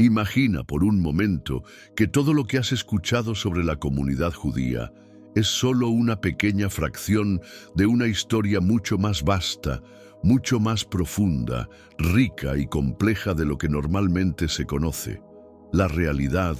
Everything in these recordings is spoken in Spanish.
Imagina por un momento que todo lo que has escuchado sobre la comunidad judía es solo una pequeña fracción de una historia mucho más vasta, mucho más profunda, rica y compleja de lo que normalmente se conoce. La realidad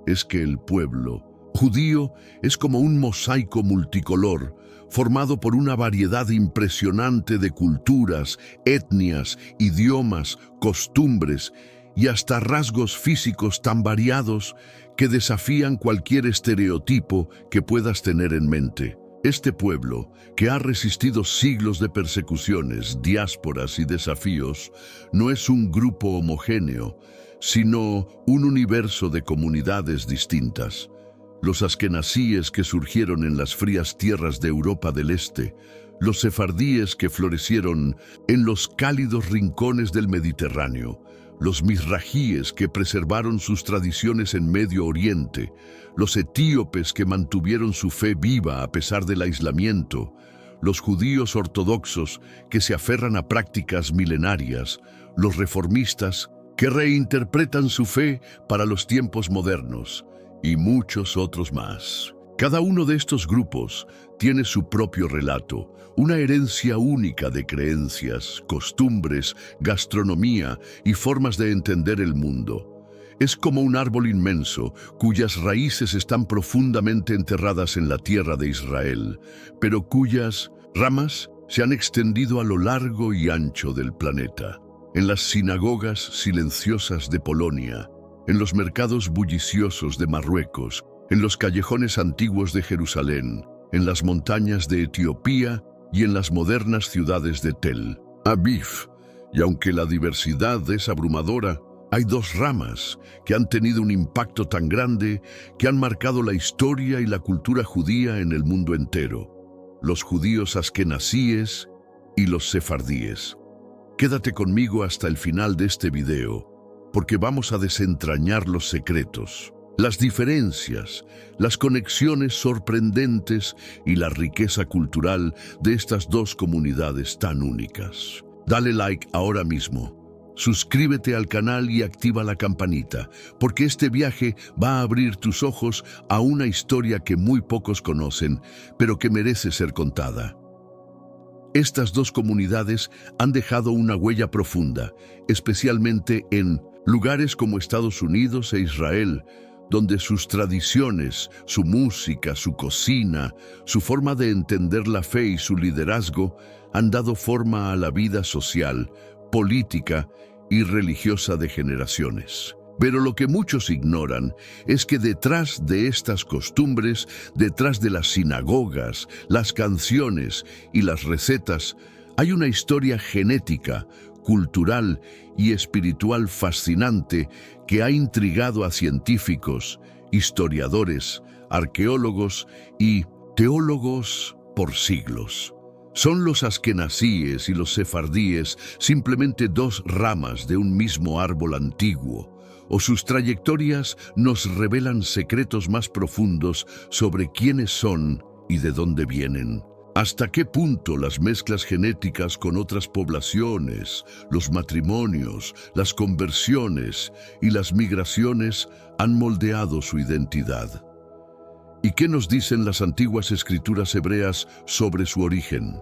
es que el pueblo judío es como un mosaico multicolor, formado por una variedad impresionante de culturas, etnias, idiomas, costumbres y hasta rasgos físicos tan variados que desafían cualquier estereotipo que puedas tener en mente. Este pueblo, que ha resistido siglos de persecuciones, diásporas y desafíos, no es un grupo homogéneo, sino un universo de comunidades distintas. Los askenazíes que surgieron en las frías tierras de Europa del Este, los sefardíes que florecieron en los cálidos rincones del Mediterráneo, los misrajíes que preservaron sus tradiciones en Medio Oriente, los etíopes que mantuvieron su fe viva a pesar del aislamiento, los judíos ortodoxos que se aferran a prácticas milenarias, los reformistas que reinterpretan su fe para los tiempos modernos, y muchos otros más. Cada uno de estos grupos tiene su propio relato, una herencia única de creencias, costumbres, gastronomía y formas de entender el mundo. Es como un árbol inmenso cuyas raíces están profundamente enterradas en la tierra de Israel, pero cuyas ramas se han extendido a lo largo y ancho del planeta. En las sinagogas silenciosas de Polonia, en los mercados bulliciosos de Marruecos, en los callejones antiguos de Jerusalén, en las montañas de Etiopía y en las modernas ciudades de Tel Aviv. Y aunque la diversidad es abrumadora, hay dos ramas que han tenido un impacto tan grande que han marcado la historia y la cultura judía en el mundo entero: los judíos askenazíes y los sefardíes. Quédate conmigo hasta el final de este video, porque vamos a desentrañar los secretos, las diferencias, las conexiones sorprendentes y la riqueza cultural de estas dos comunidades tan únicas. Dale like ahora mismo, suscríbete al canal y activa la campanita, porque este viaje va a abrir tus ojos a una historia que muy pocos conocen, pero que merece ser contada. Estas dos comunidades han dejado una huella profunda, especialmente en lugares como Estados Unidos e Israel, donde sus tradiciones, su música, su cocina, su forma de entender la fe y su liderazgo han dado forma a la vida social, política y religiosa de generaciones. Pero lo que muchos ignoran es que detrás de estas costumbres, detrás de las sinagogas, las canciones y las recetas, hay una historia genética, cultural y espiritual fascinante que ha intrigado a científicos, historiadores, arqueólogos y teólogos por siglos. ¿Son los askenazíes y los sefardíes simplemente dos ramas de un mismo árbol antiguo, o sus trayectorias nos revelan secretos más profundos sobre quiénes son y de dónde vienen? ¿Hasta qué punto las mezclas genéticas con otras poblaciones, los matrimonios, las conversiones y las migraciones han moldeado su identidad? ¿Y qué nos dicen las antiguas escrituras hebreas sobre su origen?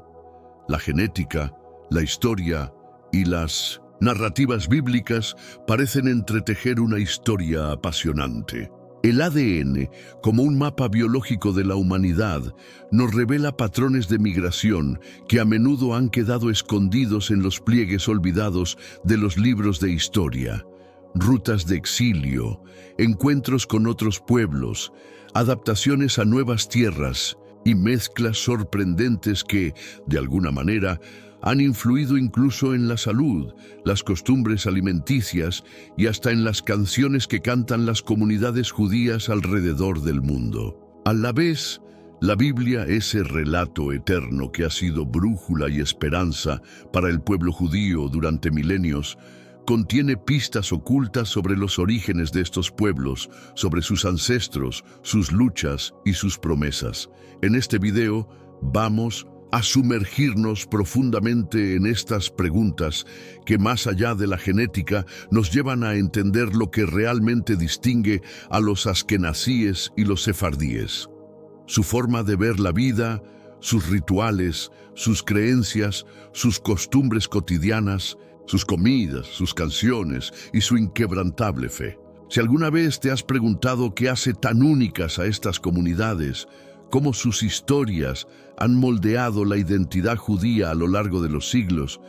La genética, la historia y las narrativas bíblicas parecen entretejer una historia apasionante. El ADN, como un mapa biológico de la humanidad, nos revela patrones de migración que a menudo han quedado escondidos en los pliegues olvidados de los libros de historia. Rutas de exilio, encuentros con otros pueblos, adaptaciones a nuevas tierras y mezclas sorprendentes que, de alguna manera, han influido incluso en la salud, las costumbres alimenticias y hasta en las canciones que cantan las comunidades judías alrededor del mundo. A la vez, la Biblia, ese relato eterno que ha sido brújula y esperanza para el pueblo judío durante milenios, contiene pistas ocultas sobre los orígenes de estos pueblos, sobre sus ancestros, sus luchas y sus promesas. En este video vamos a sumergirnos profundamente en estas preguntas que, más allá de la genética, nos llevan a entender lo que realmente distingue a los askenazíes y los sefardíes. Su forma de ver la vida, sus rituales, sus creencias, sus costumbres cotidianas, sus comidas, sus canciones y su inquebrantable fe. Si alguna vez te has preguntado qué hace tan únicas a estas comunidades, cómo sus historias han moldeado la identidad judía a lo largo de los siglos,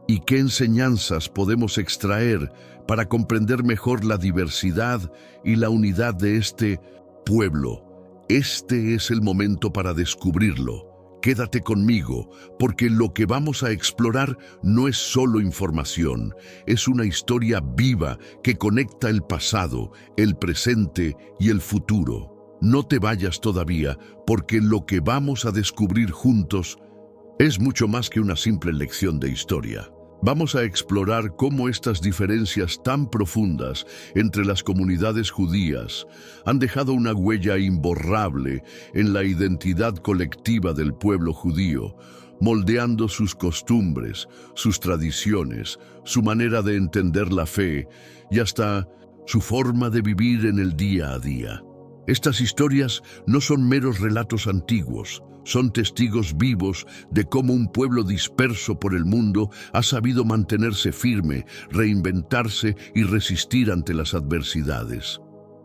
y qué enseñanzas podemos extraer para comprender mejor la diversidad y la unidad de este pueblo, este es el momento para descubrirlo. Quédate conmigo, porque lo que vamos a explorar no es solo información, es una historia viva que conecta el pasado, el presente y el futuro. No te vayas todavía, porque lo que vamos a descubrir juntos es mucho más que una simple lección de historia. Vamos a explorar cómo estas diferencias tan profundas entre las comunidades judías han dejado una huella imborrable en la identidad colectiva del pueblo judío, moldeando sus costumbres, sus tradiciones, su manera de entender la fe y hasta su forma de vivir en el día a día. Estas historias no son meros relatos antiguos, son testigos vivos de cómo un pueblo disperso por el mundo ha sabido mantenerse firme, reinventarse y resistir ante las adversidades.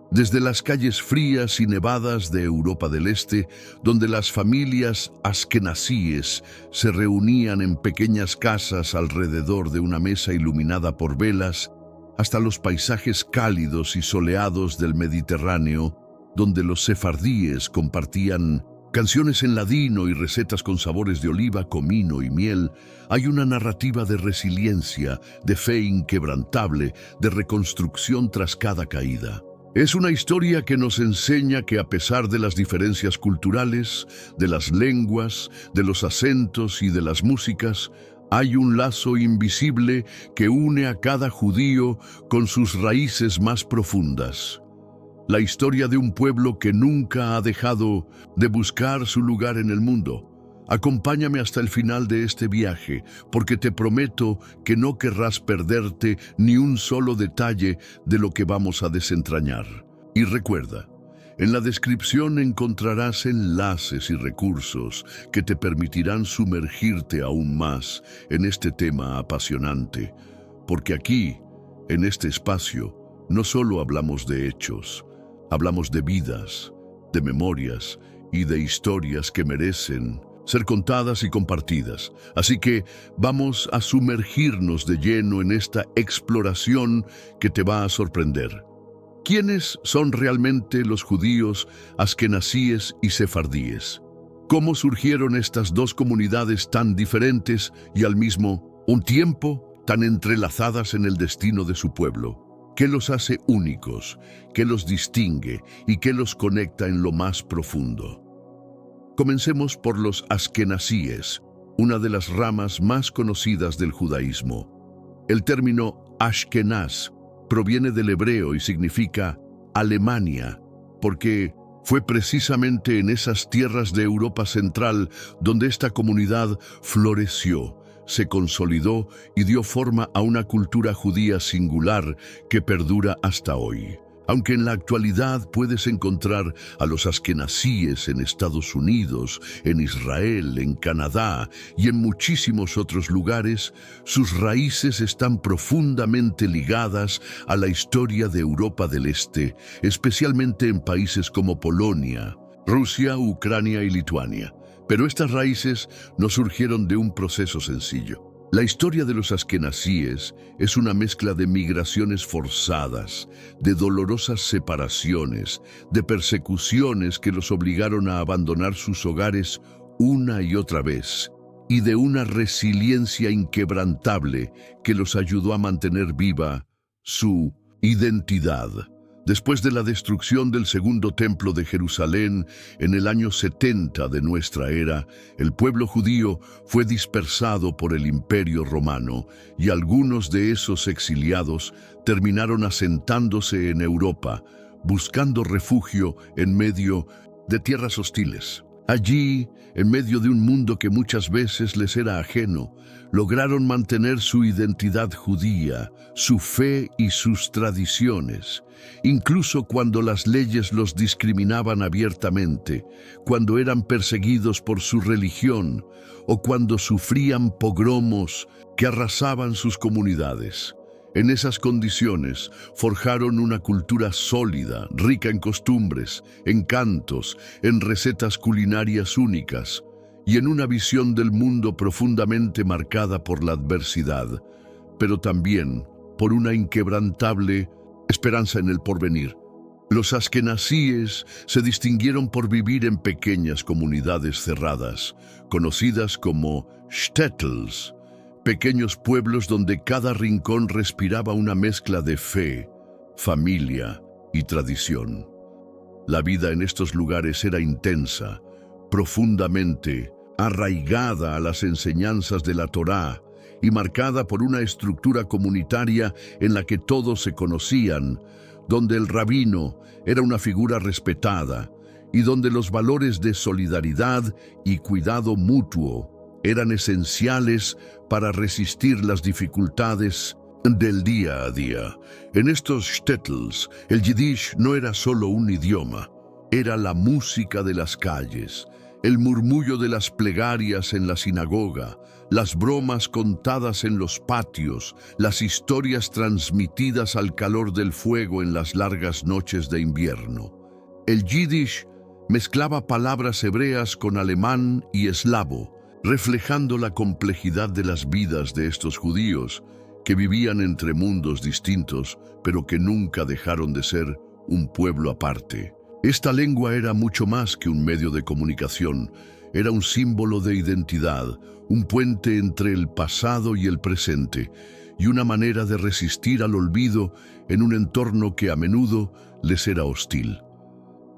Desde las calles frías y nevadas de Europa del Este, donde las familias askenazíes se reunían en pequeñas casas alrededor de una mesa iluminada por velas, hasta los paisajes cálidos y soleados del Mediterráneo, donde los sefardíes compartían canciones en ladino y recetas con sabores de oliva, comino y miel, hay una narrativa de resiliencia, de fe inquebrantable, de reconstrucción tras cada caída. Es una historia que nos enseña que a pesar de las diferencias culturales, de las lenguas, de los acentos y de las músicas, hay un lazo invisible que une a cada judío con sus raíces más profundas. La historia de un pueblo que nunca ha dejado de buscar su lugar en el mundo. Acompáñame hasta el final de este viaje, porque te prometo que no querrás perderte ni un solo detalle de lo que vamos a desentrañar. Y recuerda, en la descripción encontrarás enlaces y recursos que te permitirán sumergirte aún más en este tema apasionante, porque aquí, en este espacio, no solo hablamos de hechos, hablamos de vidas, de memorias y de historias que merecen ser contadas y compartidas. Así que vamos a sumergirnos de lleno en esta exploración que te va a sorprender. ¿Quiénes son realmente los judíos askenazíes y sefardíes? ¿Cómo surgieron estas dos comunidades tan diferentes y al mismo tiempo tan entrelazadas en el destino de su pueblo? ¿Qué los hace únicos? ¿Qué los distingue y qué los conecta en lo más profundo? Comencemos por los askenazíes, una de las ramas más conocidas del judaísmo. El término Ashkenaz proviene del hebreo y significa Alemania, porque fue precisamente en esas tierras de Europa Central donde esta comunidad floreció, se consolidó y dio forma a una cultura judía singular que perdura hasta hoy. Aunque en la actualidad puedes encontrar a los askenazíes en Estados Unidos, en Israel, en Canadá y en muchísimos otros lugares, sus raíces están profundamente ligadas a la historia de Europa del Este, especialmente en países como Polonia, Rusia, Ucrania y Lituania. Pero estas raíces no surgieron de un proceso sencillo. La historia de los askenazíes es una mezcla de migraciones forzadas, de dolorosas separaciones, de persecuciones que los obligaron a abandonar sus hogares una y otra vez, y de una resiliencia inquebrantable que los ayudó a mantener viva su identidad. Después de la destrucción del segundo templo de Jerusalén en el año 70 de nuestra era, el pueblo judío fue dispersado por el Imperio Romano y algunos de esos exiliados terminaron asentándose en Europa, buscando refugio en medio de tierras hostiles. Allí, en medio de un mundo que muchas veces les era ajeno, lograron mantener su identidad judía, su fe y sus tradiciones, incluso cuando las leyes los discriminaban abiertamente, cuando eran perseguidos por su religión o cuando sufrían pogromos que arrasaban sus comunidades. En esas condiciones forjaron una cultura sólida, rica en costumbres, en cantos, en recetas culinarias únicas y en una visión del mundo profundamente marcada por la adversidad, pero también por una inquebrantable esperanza en el porvenir. Los askenazíes se distinguieron por vivir en pequeñas comunidades cerradas, conocidas como shtetls, pequeños pueblos donde cada rincón respiraba una mezcla de fe, familia y tradición. La vida en estos lugares era intensa, profundamente arraigada a las enseñanzas de la Torá y marcada por una estructura comunitaria en la que todos se conocían, donde el rabino era una figura respetada y donde los valores de solidaridad y cuidado mutuo eran esenciales para resistir las dificultades del día a día. En estos shtetls, el yiddish no era solo un idioma, era la música de las calles, el murmullo de las plegarias en la sinagoga, las bromas contadas en los patios, las historias transmitidas al calor del fuego en las largas noches de invierno. El yiddish mezclaba palabras hebreas con alemán y eslavo, reflejando la complejidad de las vidas de estos judíos que vivían entre mundos distintos, pero que nunca dejaron de ser un pueblo aparte. Esta lengua era mucho más que un medio de comunicación, era un símbolo de identidad, un puente entre el pasado y el presente, y una manera de resistir al olvido en un entorno que a menudo les era hostil.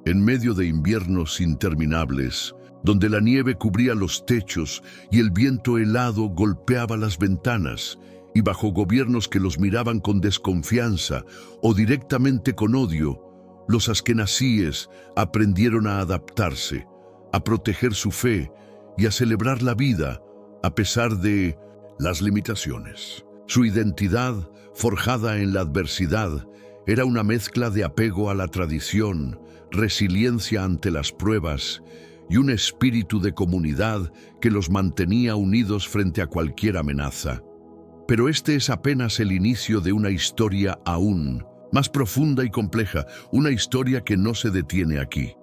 En medio de inviernos interminables, donde la nieve cubría los techos y el viento helado golpeaba las ventanas, y bajo gobiernos que los miraban con desconfianza o directamente con odio, los askenazíes aprendieron a adaptarse, a proteger su fe y a celebrar la vida a pesar de las limitaciones. Su identidad, forjada en la adversidad, era una mezcla de apego a la tradición, resiliencia ante las pruebas y un espíritu de comunidad que los mantenía unidos frente a cualquier amenaza. Pero este es apenas el inicio de una historia aún más profunda y compleja, una historia que no se detiene aquí,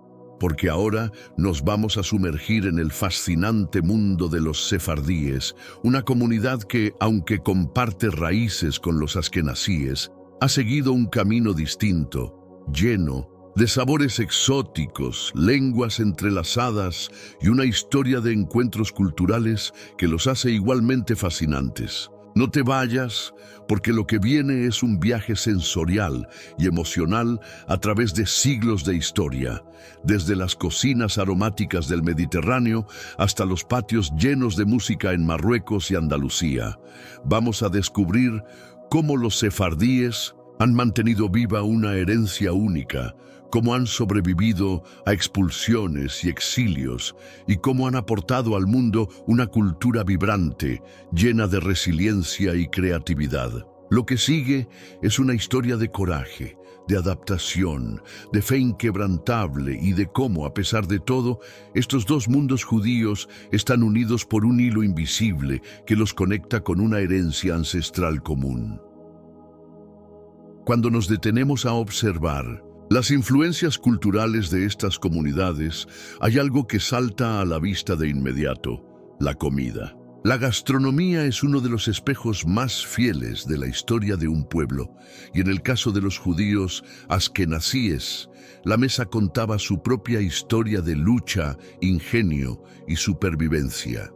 porque ahora nos vamos a sumergir en el fascinante mundo de los sefardíes, una comunidad que, aunque comparte raíces con los askenazíes, ha seguido un camino distinto, lleno de sabores exóticos, lenguas entrelazadas y una historia de encuentros culturales que los hace igualmente fascinantes. No te vayas, porque lo que viene es un viaje sensorial y emocional a través de siglos de historia, desde las cocinas aromáticas del Mediterráneo hasta los patios llenos de música en Marruecos y Andalucía. Vamos a descubrir cómo los sefardíes han mantenido viva una herencia única, cómo han sobrevivido a expulsiones y exilios y cómo han aportado al mundo una cultura vibrante, llena de resiliencia y creatividad. Lo que sigue es una historia de coraje, de adaptación, de fe inquebrantable y de cómo, a pesar de todo, estos dos mundos judíos están unidos por un hilo invisible que los conecta con una herencia ancestral común. Cuando nos detenemos a observar las influencias culturales de estas comunidades, hay algo que salta a la vista de inmediato: la comida. La gastronomía es uno de los espejos más fieles de la historia de un pueblo, y en el caso de los judíos askenazíes, la mesa contaba su propia historia de lucha, ingenio y supervivencia.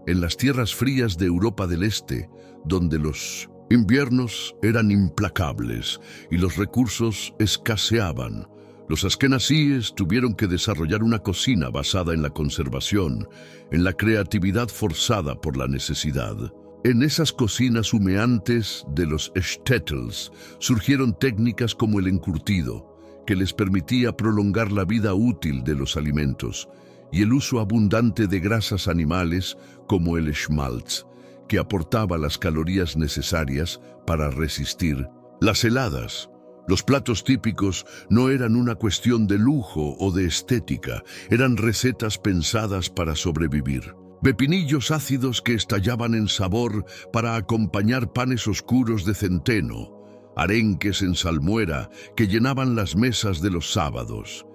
En las tierras frías de Europa del Este, donde los inviernos eran implacables y los recursos escaseaban, los askenazíes tuvieron que desarrollar una cocina basada en la conservación, en la creatividad forzada por la necesidad. En esas cocinas humeantes de los shtetls surgieron técnicas como el encurtido, que les permitía prolongar la vida útil de los alimentos, y el uso abundante de grasas animales como el schmaltz, que aportaba las calorías necesarias para resistir. Las heladas, los platos típicos, no eran una cuestión de lujo o de estética, eran recetas pensadas para sobrevivir. Pepinillos ácidos que estallaban en sabor para acompañar panes oscuros de centeno, arenques en salmuera que llenaban las mesas de los sábados,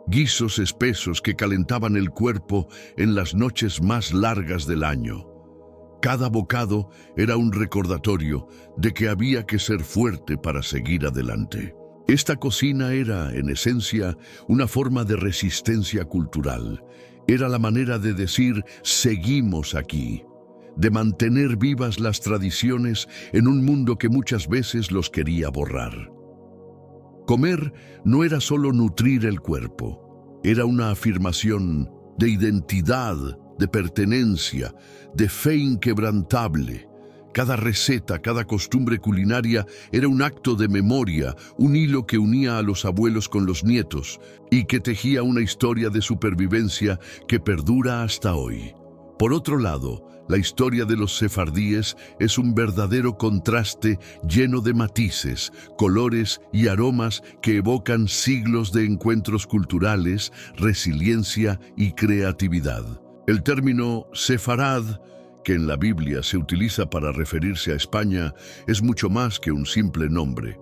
guisos espesos que calentaban el cuerpo en las noches más largas del año. Cada bocado era un recordatorio de que había que ser fuerte para seguir adelante. Esta cocina era, en esencia, una forma de resistencia cultural. Era la manera de decir, seguimos aquí, de mantener vivas las tradiciones en un mundo que muchas veces los quería borrar. Comer no era solo nutrir el cuerpo, era una afirmación de identidad, de pertenencia, de fe inquebrantable. Cada receta, cada costumbre culinaria era un acto de memoria, un hilo que unía a los abuelos con los nietos y que tejía una historia de supervivencia que perdura hasta hoy. Por otro lado, la historia de los sefardíes es un verdadero contraste lleno de matices, colores y aromas que evocan siglos de encuentros culturales, resiliencia y creatividad. El término sefarad, que en la Biblia se utiliza para referirse a España, es mucho más que un simple nombre.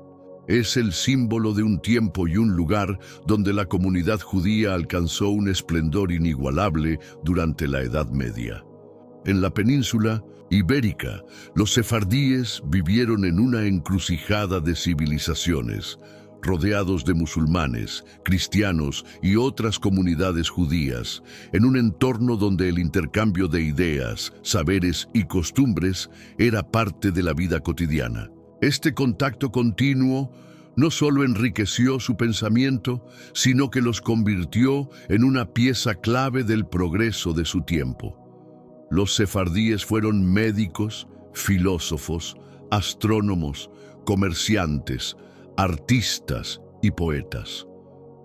Es el símbolo de un tiempo y un lugar donde la comunidad judía alcanzó un esplendor inigualable durante la Edad Media. En la península ibérica, los sefardíes vivieron en una encrucijada de civilizaciones, rodeados de musulmanes, cristianos y otras comunidades judías, en un entorno donde el intercambio de ideas, saberes y costumbres era parte de la vida cotidiana. Este contacto continuo no solo enriqueció su pensamiento, sino que los convirtió en una pieza clave del progreso de su tiempo. Los sefardíes fueron médicos, filósofos, astrónomos, comerciantes, artistas y poetas.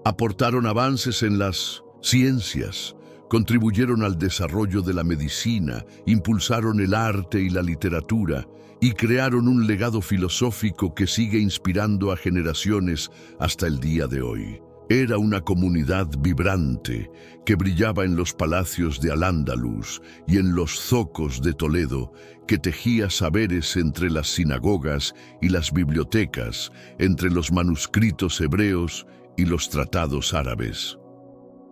Aportaron avances en las ciencias, contribuyeron al desarrollo de la medicina, impulsaron el arte y la literatura y crearon un legado filosófico que sigue inspirando a generaciones hasta el día de hoy. Era una comunidad vibrante que brillaba en los palacios de Al-Ándalus y en los zocos de Toledo, que tejía saberes entre las sinagogas y las bibliotecas, entre los manuscritos hebreos y los tratados árabes.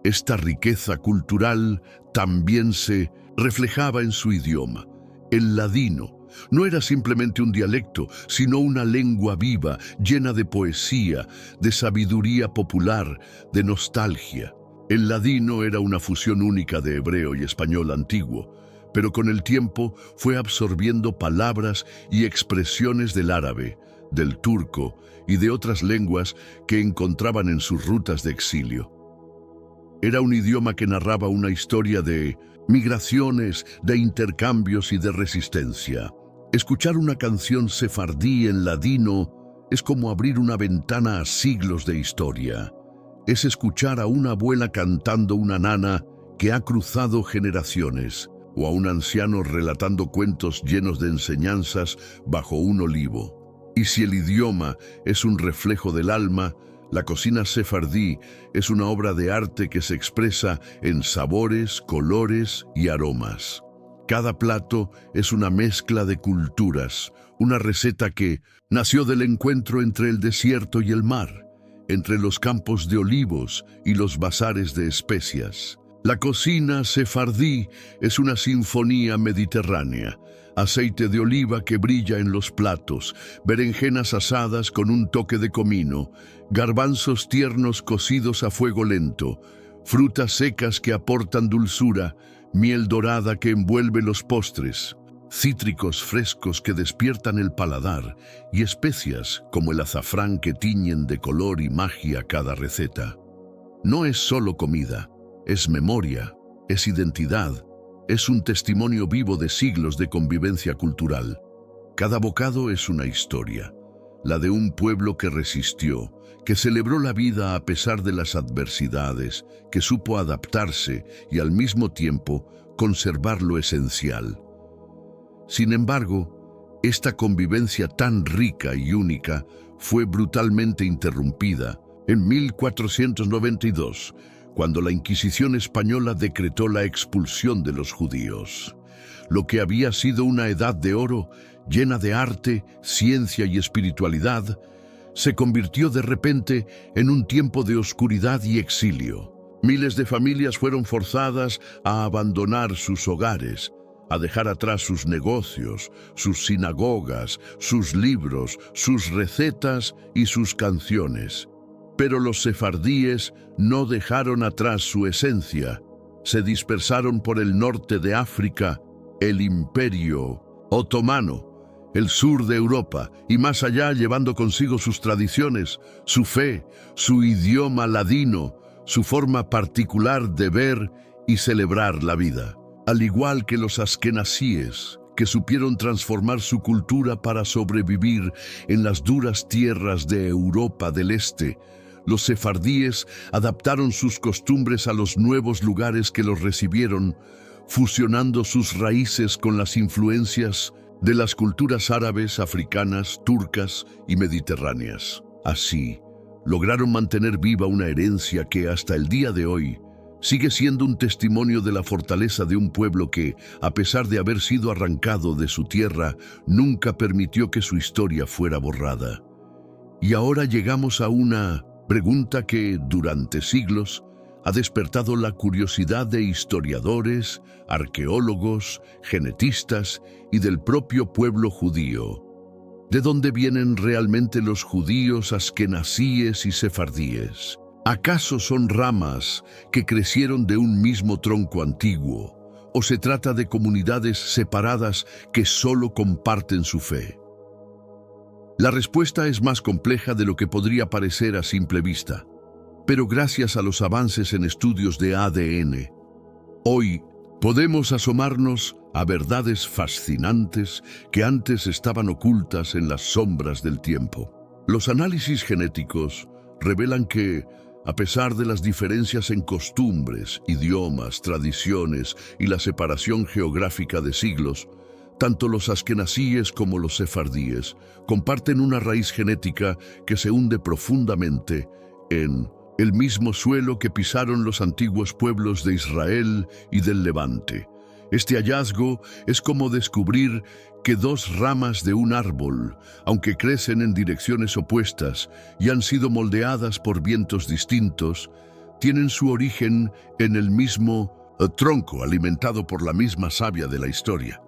Esta riqueza cultural también se reflejaba en su idioma. El ladino no era simplemente un dialecto, sino una lengua viva, llena de poesía, de sabiduría popular, de nostalgia. El ladino era una fusión única de hebreo y español antiguo, pero con el tiempo fue absorbiendo palabras y expresiones del árabe, del turco y de otras lenguas que encontraban en sus rutas de exilio. Era un idioma que narraba una historia de migraciones, de intercambios y de resistencia. Escuchar una canción sefardí en ladino es como abrir una ventana a siglos de historia. Es escuchar a una abuela cantando una nana que ha cruzado generaciones, o a un anciano relatando cuentos llenos de enseñanzas bajo un olivo. Y si el idioma es un reflejo del alma, la cocina sefardí es una obra de arte que se expresa en sabores, colores y aromas. Cada plato es una mezcla de culturas, una receta que nació del encuentro entre el desierto y el mar, entre los campos de olivos y los bazares de especias. La cocina sefardí es una sinfonía mediterránea. Aceite de oliva que brilla en los platos, berenjenas asadas con un toque de comino, garbanzos tiernos cocidos a fuego lento, frutas secas que aportan dulzura, miel dorada que envuelve los postres, cítricos frescos que despiertan el paladar y especias como el azafrán que tiñen de color y magia cada receta. No es solo comida, es memoria, es identidad, es un testimonio vivo de siglos de convivencia cultural. Cada bocado es una historia, la de un pueblo que resistió, que celebró la vida a pesar de las adversidades, que supo adaptarse y al mismo tiempo conservar lo esencial. Sin embargo, esta convivencia tan rica y única fue brutalmente interrumpida en 1492, cuando la Inquisición española decretó la expulsión de los judíos. Lo que había sido una edad de oro, llena de arte, ciencia y espiritualidad, se convirtió de repente en un tiempo de oscuridad y exilio. Miles de familias fueron forzadas a abandonar sus hogares, a dejar atrás sus negocios, sus sinagogas, sus libros, sus recetas y sus canciones. Pero los sefardíes no dejaron atrás su esencia. Se dispersaron por el norte de África, el Imperio Otomano, el sur de Europa y más allá, llevando consigo sus tradiciones, su fe, su idioma ladino, su forma particular de ver y celebrar la vida. Al igual que los askenazíes, que supieron transformar su cultura para sobrevivir en las duras tierras de Europa del Este, los sefardíes adaptaron sus costumbres a los nuevos lugares que los recibieron, fusionando sus raíces con las influencias de las culturas árabes, africanas, turcas y mediterráneas. Así, lograron mantener viva una herencia que hasta el día de hoy sigue siendo un testimonio de la fortaleza de un pueblo que, a pesar de haber sido arrancado de su tierra, nunca permitió que su historia fuera borrada. Y ahora llegamos a una pregunta que, durante siglos, ha despertado la curiosidad de historiadores, arqueólogos, genetistas y del propio pueblo judío. ¿De dónde vienen realmente los judíos askenazíes y sefardíes? ¿Acaso son ramas que crecieron de un mismo tronco antiguo? ¿O se trata de comunidades separadas que solo comparten su fe? La respuesta es más compleja de lo que podría parecer a simple vista. Pero gracias a los avances en estudios de ADN, hoy podemos asomarnos a verdades fascinantes que antes estaban ocultas en las sombras del tiempo. Los análisis genéticos revelan que, a pesar de las diferencias en costumbres, idiomas, tradiciones y la separación geográfica de siglos, tanto los askenazíes como los sefardíes comparten una raíz genética que se hunde profundamente en el mismo suelo que pisaron los antiguos pueblos de Israel y del Levante. Este hallazgo es como descubrir que dos ramas de un árbol, aunque crecen en direcciones opuestas y han sido moldeadas por vientos distintos, tienen su origen en el mismo tronco alimentado por la misma savia de la historia.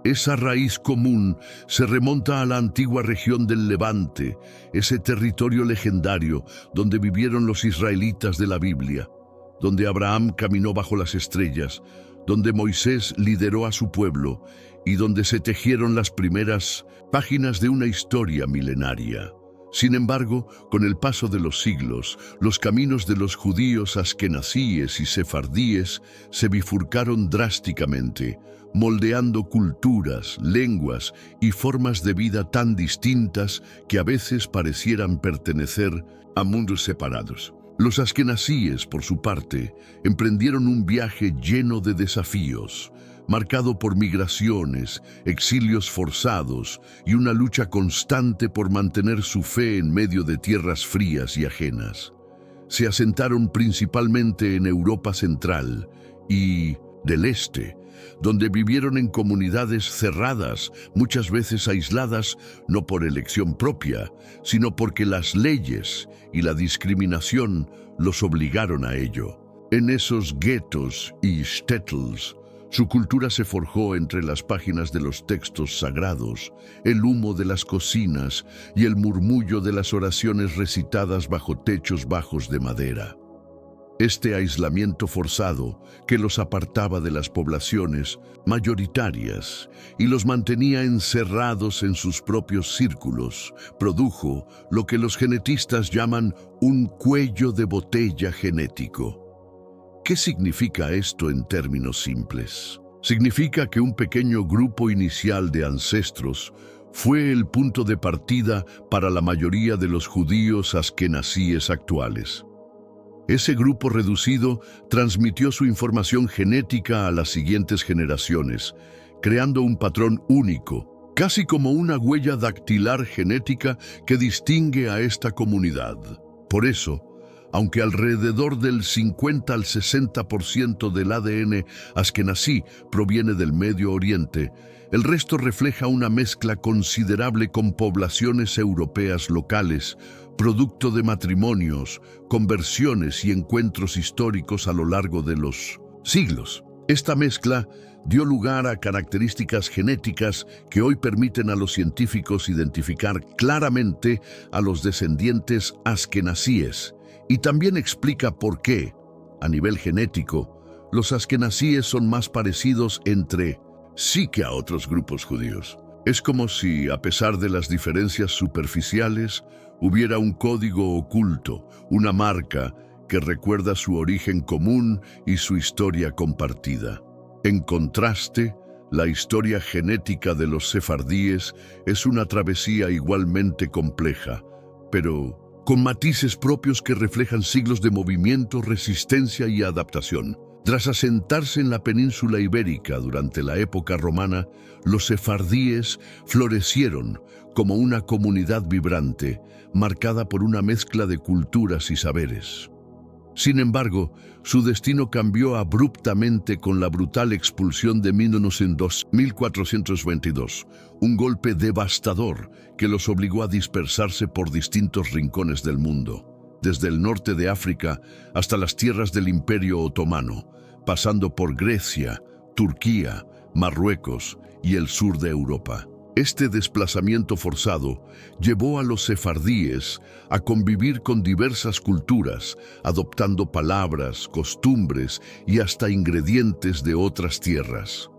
Esa raíz común se remonta a la antigua región del Levante, ese territorio legendario donde vivieron los israelitas de la Biblia, donde Abraham caminó bajo las estrellas, donde Moisés lideró a su pueblo y donde se tejieron las primeras páginas de una historia milenaria. Sin embargo, con el paso de los siglos, los caminos de los judíos askenazíes y sefardíes se bifurcaron drásticamente, moldeando culturas, lenguas y formas de vida tan distintas que a veces parecieran pertenecer a mundos separados. Los askenazíes, por su parte, emprendieron un viaje lleno de desafíos, marcado por migraciones, exilios forzados y una lucha constante por mantener su fe en medio de tierras frías y ajenas. Se asentaron principalmente en Europa Central y del Este, donde vivieron en comunidades cerradas, muchas veces aisladas, no por elección propia, sino porque las leyes y la discriminación los obligaron a ello. En esos guetos y shtetls, su cultura se forjó entre las páginas de los textos sagrados, el humo de las cocinas y el murmullo de las oraciones recitadas bajo techos bajos de madera. Este aislamiento forzado, que los apartaba de las poblaciones mayoritarias y los mantenía encerrados en sus propios círculos, produjo lo que los genetistas llaman un cuello de botella genético. ¿Qué significa esto en términos simples? Significa que un pequeño grupo inicial de ancestros fue el punto de partida para la mayoría de los judíos askenazíes actuales. Ese grupo reducido transmitió su información genética a las siguientes generaciones, creando un patrón único, casi como una huella dactilar genética que distingue a esta comunidad. Por eso, aunque alrededor del 50 al 60% del ADN askenazí proviene del Medio Oriente, el resto refleja una mezcla considerable con poblaciones europeas locales, producto de matrimonios, conversiones y encuentros históricos a lo largo de los siglos. Esta mezcla dio lugar a características genéticas que hoy permiten a los científicos identificar claramente a los descendientes askenazíes, y también explica por qué, a nivel genético, los askenazíes son más parecidos entre sí que a otros grupos judíos. Es como si, a pesar de las diferencias superficiales, hubiera un código oculto, una marca que recuerda su origen común y su historia compartida. En contraste, la historia genética de los sefardíes es una travesía igualmente compleja, pero con matices propios que reflejan siglos de movimiento, resistencia y adaptación. Tras asentarse en la península ibérica durante la época romana, los sefardíes florecieron como una comunidad vibrante, marcada por una mezcla de culturas y saberes. Sin embargo, su destino cambió abruptamente con la brutal expulsión de Mínonos en 1422, un golpe devastador que los obligó a dispersarse por distintos rincones del mundo, desde el norte de África hasta las tierras del Imperio Otomano, pasando por Grecia, Turquía, Marruecos y el sur de Europa. Este desplazamiento forzado llevó a los sefardíes a convivir con diversas culturas, adoptando palabras, costumbres y hasta ingredientes de otras tierras.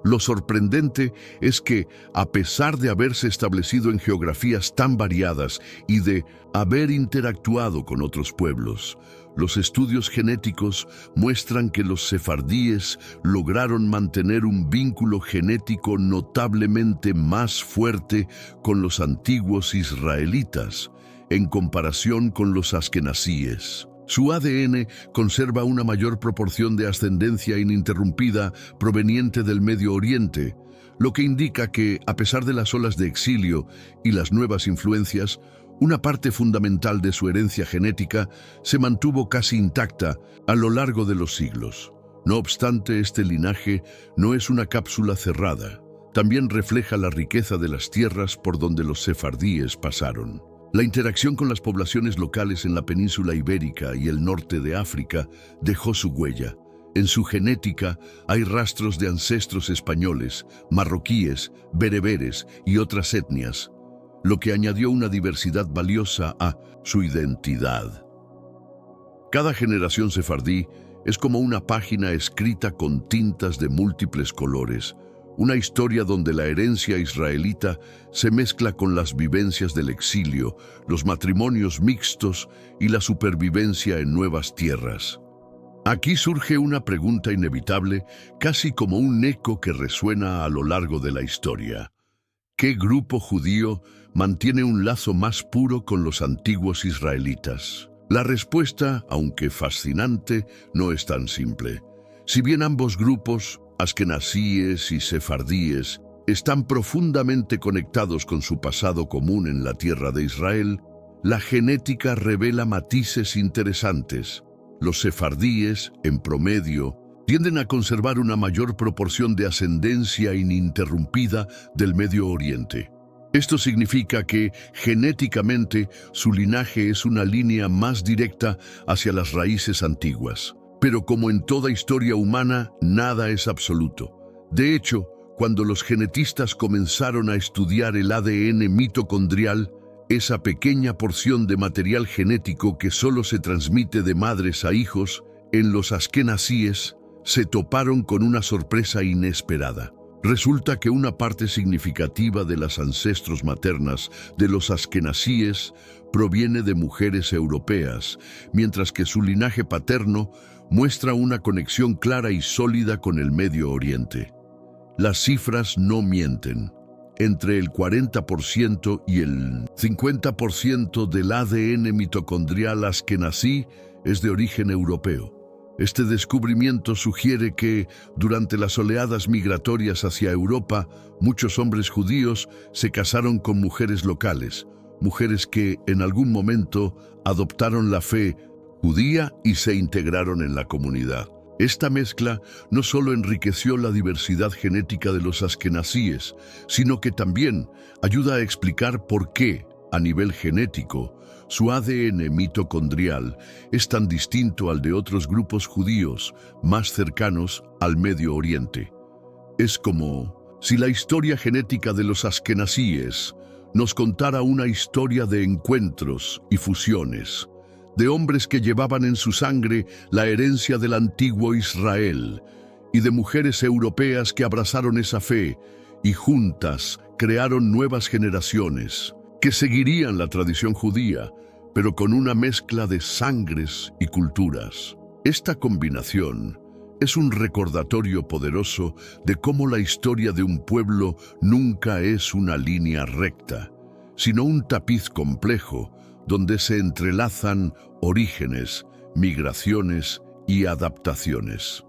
Lo sorprendente es que, a pesar de haberse establecido en geografías tan variadas y de haber interactuado con otros pueblos, los estudios genéticos muestran que los sefardíes lograron mantener un vínculo genético notablemente más fuerte con los antiguos israelitas, en comparación con los askenazíes. Su ADN conserva una mayor proporción de ascendencia ininterrumpida proveniente del Medio Oriente, lo que indica que, a pesar de las olas de exilio y las nuevas influencias, una parte fundamental de su herencia genética se mantuvo casi intacta a lo largo de los siglos. No obstante, este linaje no es una cápsula cerrada. También refleja la riqueza de las tierras por donde los sefardíes pasaron. La interacción con las poblaciones locales en la península ibérica y el norte de África dejó su huella. En su genética hay rastros de ancestros españoles, marroquíes, bereberes y otras etnias, lo que añadió una diversidad valiosa a su identidad. Cada generación sefardí es como una página escrita con tintas de múltiples colores, una historia donde la herencia israelita se mezcla con las vivencias del exilio, los matrimonios mixtos y la supervivencia en nuevas tierras. Aquí surge una pregunta inevitable, casi como un eco que resuena a lo largo de la historia. ¿Qué grupo judío mantiene un lazo más puro con los antiguos israelitas? La respuesta, aunque fascinante, no es tan simple. Si bien ambos grupos, askenazíes y sefardíes, están profundamente conectados con su pasado común en la tierra de Israel, la genética revela matices interesantes. Los sefardíes, en promedio, tienden a conservar una mayor proporción de ascendencia ininterrumpida del Medio Oriente. Esto significa que, genéticamente, su linaje es una línea más directa hacia las raíces antiguas. Pero como en toda historia humana, nada es absoluto. De hecho, cuando los genetistas comenzaron a estudiar el ADN mitocondrial, esa pequeña porción de material genético que solo se transmite de madres a hijos, en los askenazíes, se toparon con una sorpresa inesperada. Resulta que una parte significativa de las ancestros maternas de los askenazíes proviene de mujeres europeas, mientras que su linaje paterno muestra una conexión clara y sólida con el Medio Oriente. Las cifras no mienten. entre el 40% y el 50% del ADN mitocondrial askenazí es de origen europeo. Este descubrimiento sugiere que, durante las oleadas migratorias hacia Europa, muchos hombres judíos se casaron con mujeres locales, mujeres que, en algún momento, adoptaron la fe judía y se integraron en la comunidad. Esta mezcla no solo enriqueció la diversidad genética de los askenazíes, sino que también ayuda a explicar por qué, a nivel genético, su ADN mitocondrial es tan distinto al de otros grupos judíos más cercanos al Medio Oriente. Es como si la historia genética de los askenazíes nos contara una historia de encuentros y fusiones, de hombres que llevaban en su sangre la herencia del antiguo Israel y de mujeres europeas que abrazaron esa fe y juntas crearon nuevas generaciones que seguirían la tradición judía, pero con una mezcla de sangres y culturas. Esta combinación es un recordatorio poderoso de cómo la historia de un pueblo nunca es una línea recta, sino un tapiz complejo donde se entrelazan orígenes, migraciones y adaptaciones.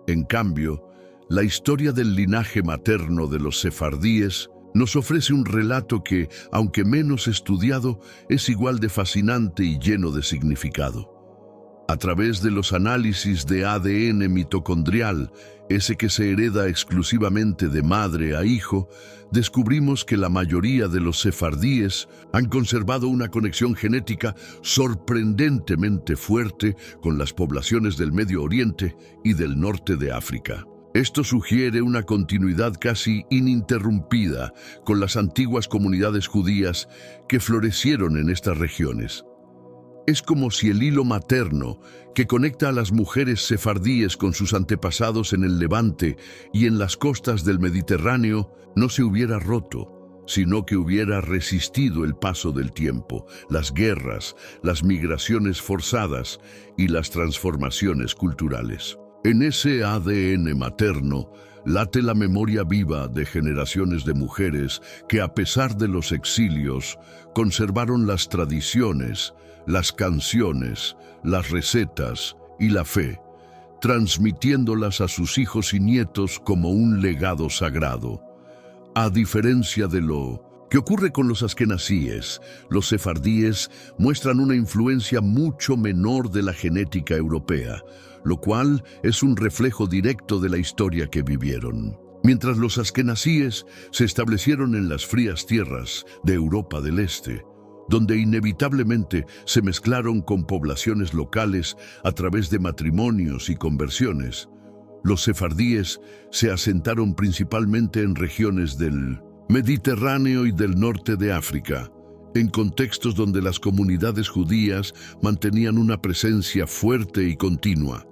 En cambio, la historia del linaje materno de los sefardíes nos ofrece un relato que, aunque menos estudiado, es igual de fascinante y lleno de significado. A través de los análisis de ADN mitocondrial, ese que se hereda exclusivamente de madre a hijo, descubrimos que la mayoría de los sefardíes han conservado una conexión genética sorprendentemente fuerte con las poblaciones del Medio Oriente y del norte de África. Esto sugiere una continuidad casi ininterrumpida con las antiguas comunidades judías que florecieron en estas regiones. Es como si el hilo materno que conecta a las mujeres sefardíes con sus antepasados en el Levante y en las costas del Mediterráneo no se hubiera roto, sino que hubiera resistido el paso del tiempo, las guerras, las migraciones forzadas y las transformaciones culturales. En ese ADN materno late la memoria viva de generaciones de mujeres que, a pesar de los exilios, conservaron las tradiciones, las canciones, las recetas y la fe, transmitiéndolas a sus hijos y nietos como un legado sagrado. A diferencia de lo que ocurre con los askenazíes, los sefardíes muestran una influencia mucho menor de la genética europea, lo cual es un reflejo directo de la historia que vivieron. Mientras los askenazíes se establecieron en las frías tierras de Europa del Este, donde inevitablemente se mezclaron con poblaciones locales a través de matrimonios y conversiones, los sefardíes se asentaron principalmente en regiones del Mediterráneo y del norte de África, en contextos donde las comunidades judías mantenían una presencia fuerte y continua,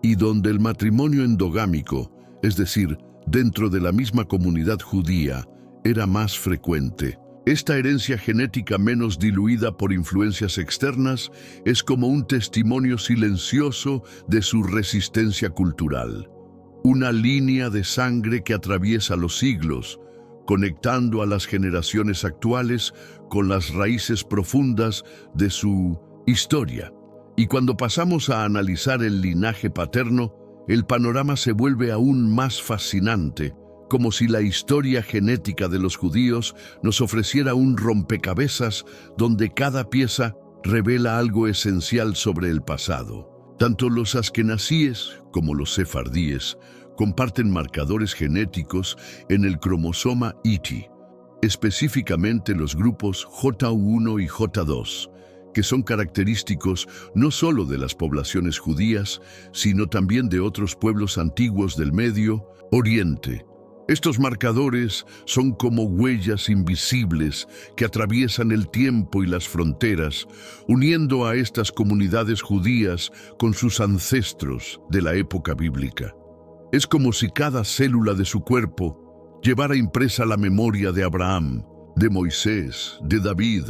y donde el matrimonio endogámico, es decir, dentro de la misma comunidad judía, era más frecuente. Esta herencia genética menos diluida por influencias externas es como un testimonio silencioso de su resistencia cultural. Una línea de sangre que atraviesa los siglos, conectando a las generaciones actuales con las raíces profundas de su historia. Y cuando pasamos a analizar el linaje paterno, el panorama se vuelve aún más fascinante, como si la historia genética de los judíos nos ofreciera un rompecabezas donde cada pieza revela algo esencial sobre el pasado. Tanto los askenazíes como los sefardíes comparten marcadores genéticos en el cromosoma YT, específicamente los grupos J1 y J2, que son característicos no solo de las poblaciones judías, sino también de otros pueblos antiguos del Medio Oriente. Estos marcadores son como huellas invisibles que atraviesan el tiempo y las fronteras, uniendo a estas comunidades judías con sus ancestros de la época bíblica. Es como si cada célula de su cuerpo llevara impresa la memoria de Abraham, de Moisés, de David,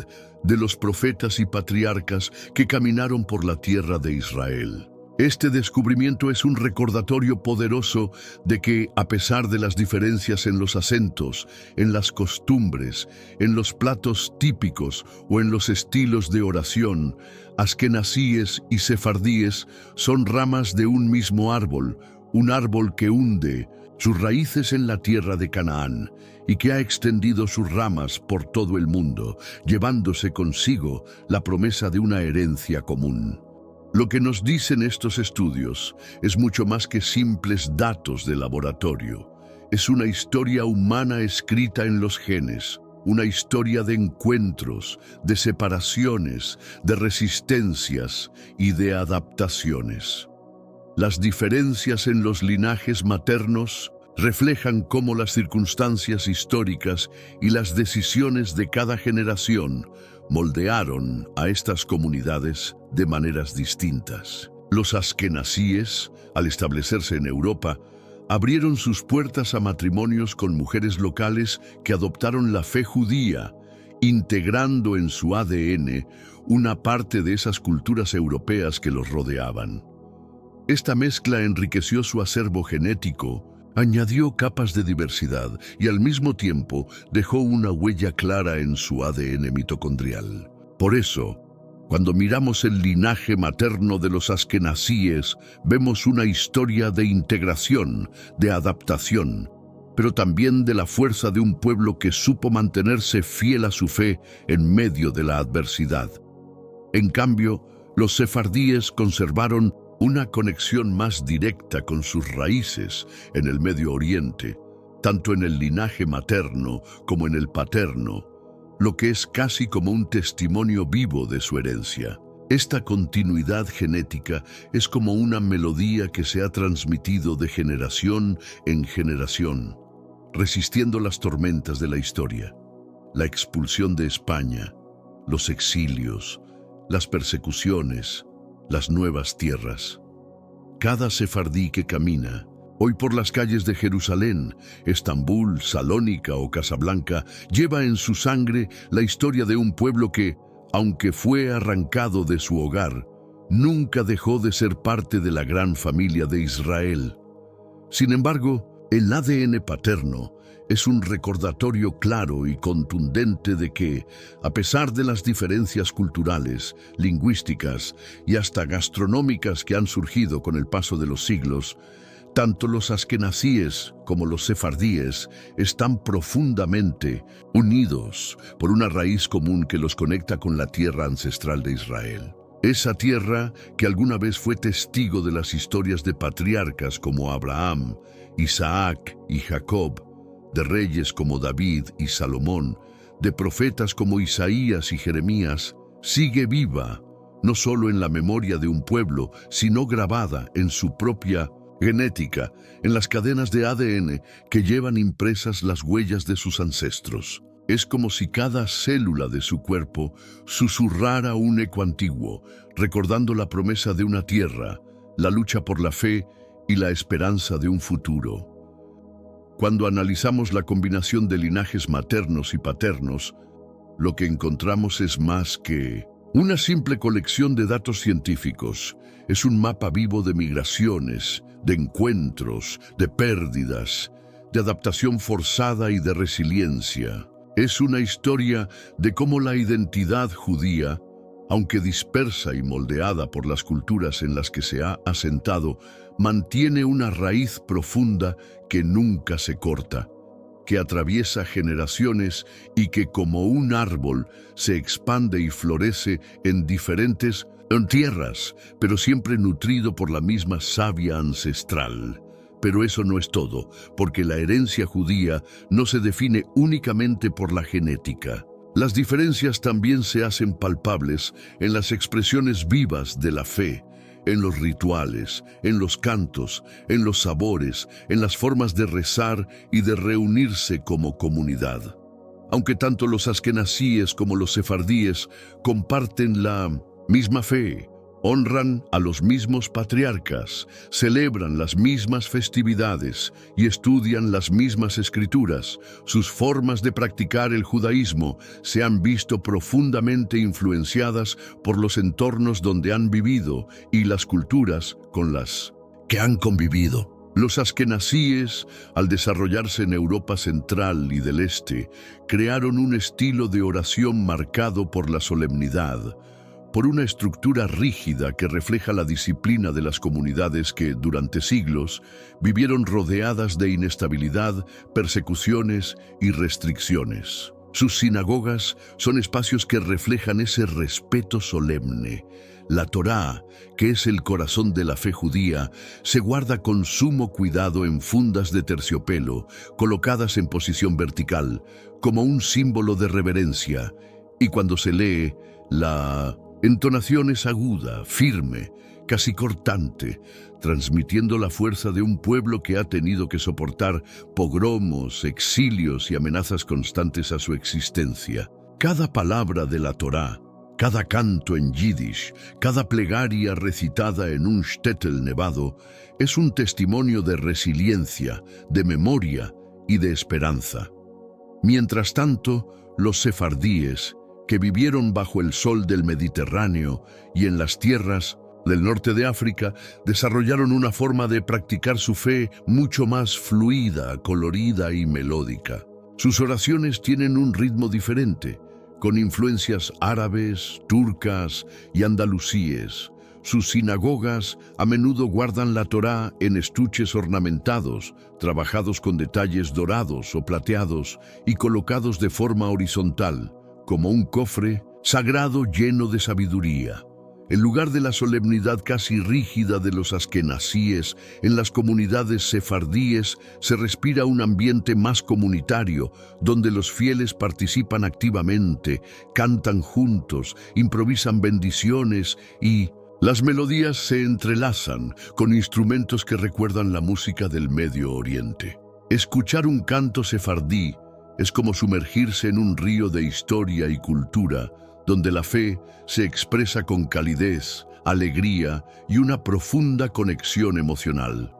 de los profetas y patriarcas que caminaron por la tierra de Israel. Este descubrimiento es un recordatorio poderoso de que, a pesar de las diferencias en los acentos, en las costumbres, en los platos típicos o en los estilos de oración, askenazíes y sefardíes son ramas de un mismo árbol, un árbol que hunde sus raíces en la tierra de Canaán y que ha extendido sus ramas por todo el mundo, llevándose consigo la promesa de una herencia común. Lo que nos dicen estos estudios es mucho más que simples datos de laboratorio. Es una historia humana escrita en los genes, una historia de encuentros, de separaciones, de resistencias y de adaptaciones. Las diferencias en los linajes maternos reflejan cómo las circunstancias históricas y las decisiones de cada generación moldearon a estas comunidades de maneras distintas. Los askenazíes, al establecerse en Europa, abrieron sus puertas a matrimonios con mujeres locales que adoptaron la fe judía, integrando en su ADN una parte de esas culturas europeas que los rodeaban. Esta mezcla enriqueció su acervo genético, añadió capas de diversidad y al mismo tiempo dejó una huella clara en su ADN mitocondrial. Por eso, cuando miramos el linaje materno de los askenazíes, vemos una historia de integración, de adaptación, pero también de la fuerza de un pueblo que supo mantenerse fiel a su fe en medio de la adversidad. En cambio, los sefardíes conservaron una conexión más directa con sus raíces en el Medio Oriente, tanto en el linaje materno como en el paterno, lo que es casi como un testimonio vivo de su herencia. Esta continuidad genética es como una melodía que se ha transmitido de generación en generación, resistiendo las tormentas de la historia, la expulsión de España, los exilios, las persecuciones, las nuevas tierras. Cada sefardí que camina hoy por las calles de Jerusalén, Estambul, Salónica o Casablanca, lleva en su sangre la historia de un pueblo que, aunque fue arrancado de su hogar, nunca dejó de ser parte de la gran familia de Israel. Sin embargo, el ADN paterno es un recordatorio claro y contundente de que, a pesar de las diferencias culturales, lingüísticas y hasta gastronómicas que han surgido con el paso de los siglos, tanto los askenazíes como los sefardíes están profundamente unidos por una raíz común que los conecta con la tierra ancestral de Israel. Esa tierra que alguna vez fue testigo de las historias de patriarcas como Abraham, Isaac y Jacob, de reyes como David y Salomón, de profetas como Isaías y Jeremías, sigue viva, no solo en la memoria de un pueblo, sino grabada en su propia genética, en las cadenas de ADN que llevan impresas las huellas de sus ancestros. Es como si cada célula de su cuerpo susurrara un eco antiguo, recordando la promesa de una tierra, la lucha por la fe y la esperanza de un futuro. Cuando analizamos la combinación de linajes maternos y paternos, lo que encontramos es más que una simple colección de datos científicos. Es un mapa vivo de migraciones, de encuentros, de pérdidas, de adaptación forzada y de resiliencia. Es una historia de cómo la identidad judía, aunque dispersa y moldeada por las culturas en las que se ha asentado, mantiene una raíz profunda que nunca se corta, que atraviesa generaciones y que como un árbol se expande y florece en diferentes tierras, pero siempre nutrido por la misma savia ancestral. Pero eso no es todo, porque la herencia judía no se define únicamente por la genética. Las diferencias también se hacen palpables en las expresiones vivas de la fe, en los rituales, en los cantos, en los sabores, en las formas de rezar y de reunirse como comunidad. Aunque tanto los askenazíes como los sefardíes comparten la misma fe, Honran a los mismos patriarcas, celebran las mismas festividades y estudian las mismas escrituras. Sus formas de practicar el judaísmo se han visto profundamente influenciadas por los entornos donde han vivido y las culturas con las que han convivido. Los askenazíes, al desarrollarse en Europa Central y del Este, crearon un estilo de oración marcado por la solemnidad, por una estructura rígida que refleja la disciplina de las comunidades que, durante siglos, vivieron rodeadas de inestabilidad, persecuciones y restricciones. Sus sinagogas son espacios que reflejan ese respeto solemne. La Torá, que es el corazón de la fe judía, se guarda con sumo cuidado en fundas de terciopelo, colocadas en posición vertical, como un símbolo de reverencia, y cuando se lee, la entonación es aguda, firme, casi cortante, transmitiendo la fuerza de un pueblo que ha tenido que soportar pogromos, exilios y amenazas constantes a su existencia. Cada palabra de la Torá, cada canto en yiddish, cada plegaria recitada en un shtetl nevado, es un testimonio de resiliencia, de memoria y de esperanza. Mientras tanto, los sefardíes, que vivieron bajo el sol del Mediterráneo y en las tierras del norte de África, desarrollaron una forma de practicar su fe mucho más fluida, colorida y melódica. Sus oraciones tienen un ritmo diferente, con influencias árabes, turcas y andalusíes. Sus sinagogas a menudo guardan la Torá en estuches ornamentados, trabajados con detalles dorados o plateados y colocados de forma horizontal, como un cofre sagrado lleno de sabiduría. En lugar de la solemnidad casi rígida de los askenazíes, en las comunidades sefardíes se respira un ambiente más comunitario, donde los fieles participan activamente, cantan juntos, improvisan bendiciones y las melodías se entrelazan con instrumentos que recuerdan la música del Medio Oriente. Escuchar un canto sefardí es como sumergirse en un río de historia y cultura, donde la fe se expresa con calidez, alegría y una profunda conexión emocional.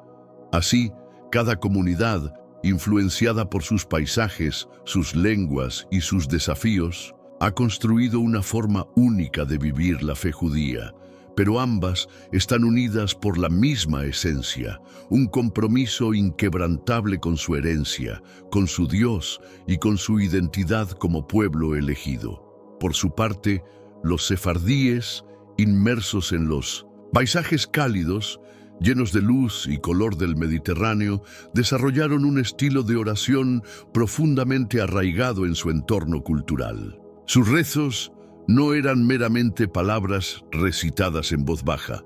Así, cada comunidad, influenciada por sus paisajes, sus lenguas y sus desafíos, ha construido una forma única de vivir la fe judía, pero ambas están unidas por la misma esencia, un compromiso inquebrantable con su herencia, con su Dios y con su identidad como pueblo elegido. Por su parte, los sefardíes, inmersos en los paisajes cálidos, llenos de luz y color del Mediterráneo, desarrollaron un estilo de oración profundamente arraigado en su entorno cultural. Sus rezos no eran meramente palabras recitadas en voz baja,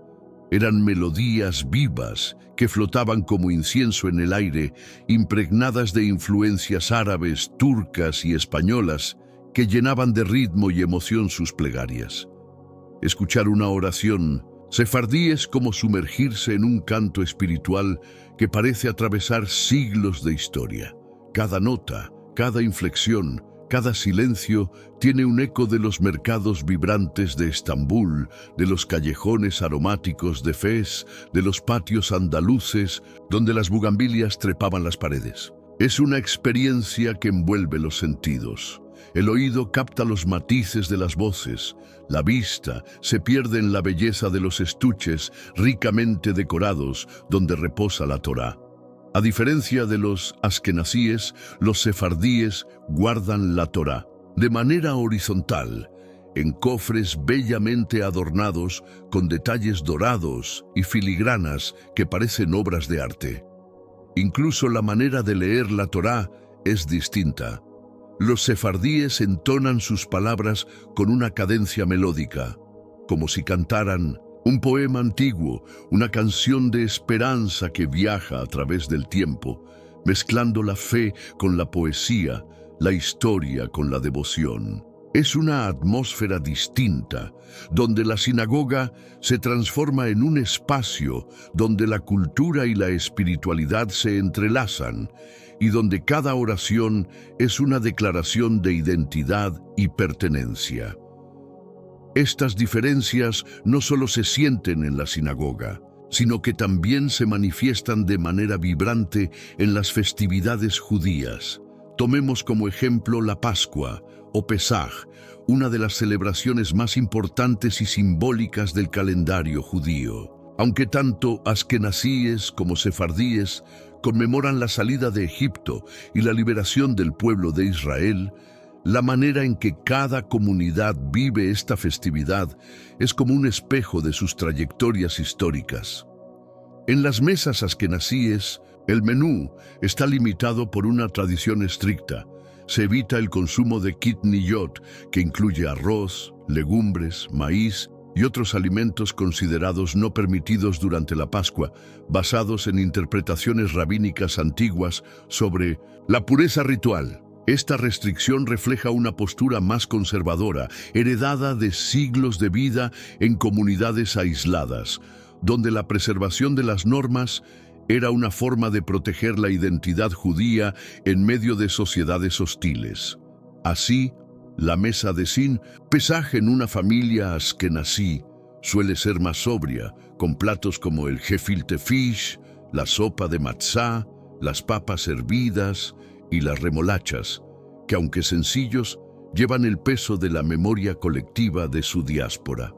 eran melodías vivas que flotaban como incienso en el aire, impregnadas de influencias árabes, turcas y españolas, que llenaban de ritmo y emoción sus plegarias. Escuchar una oración sefardí es como sumergirse en un canto espiritual que parece atravesar siglos de historia. Cada nota, cada inflexión, cada silencio tiene un eco de los mercados vibrantes de Estambul, de los callejones aromáticos de Fez, de los patios andaluces, donde las bugambilias trepaban las paredes. Es una experiencia que envuelve los sentidos. El oído capta los matices de las voces, la vista se pierde en la belleza de los estuches ricamente decorados donde reposa la Torá. A diferencia de los askenazíes, los sefardíes guardan la Torá de manera horizontal, en cofres bellamente adornados con detalles dorados y filigranas que parecen obras de arte. Incluso la manera de leer la Torá es distinta. Los sefardíes entonan sus palabras con una cadencia melódica, como si cantaran un poema antiguo, una canción de esperanza que viaja a través del tiempo, mezclando la fe con la poesía, la historia con la devoción. Es una atmósfera distinta, donde la sinagoga se transforma en un espacio donde la cultura y la espiritualidad se entrelazan y donde cada oración es una declaración de identidad y pertenencia. Estas diferencias no solo se sienten en la sinagoga, sino que también se manifiestan de manera vibrante en las festividades judías. Tomemos como ejemplo la Pascua o Pesaj, una de las celebraciones más importantes y simbólicas del calendario judío. Aunque tanto askenazíes como sefardíes conmemoran la salida de Egipto y la liberación del pueblo de Israel, la manera en que cada comunidad vive esta festividad es como un espejo de sus trayectorias históricas. En las mesas askenazíes, el menú está limitado por una tradición estricta. Se evita el consumo de kitniyot, que incluye arroz, legumbres, maíz y otros alimentos considerados no permitidos durante la Pascua, basados en interpretaciones rabínicas antiguas sobre la pureza ritual. Esta restricción refleja una postura más conservadora, heredada de siglos de vida en comunidades aisladas, donde la preservación de las normas era una forma de proteger la identidad judía en medio de sociedades hostiles. Así, la mesa de Sin Pesaj en una familia askenazí suele ser más sobria, con platos como el gefilte fish, la sopa de matzá, las papas hervidas y las remolachas, que aunque sencillos, llevan el peso de la memoria colectiva de su diáspora.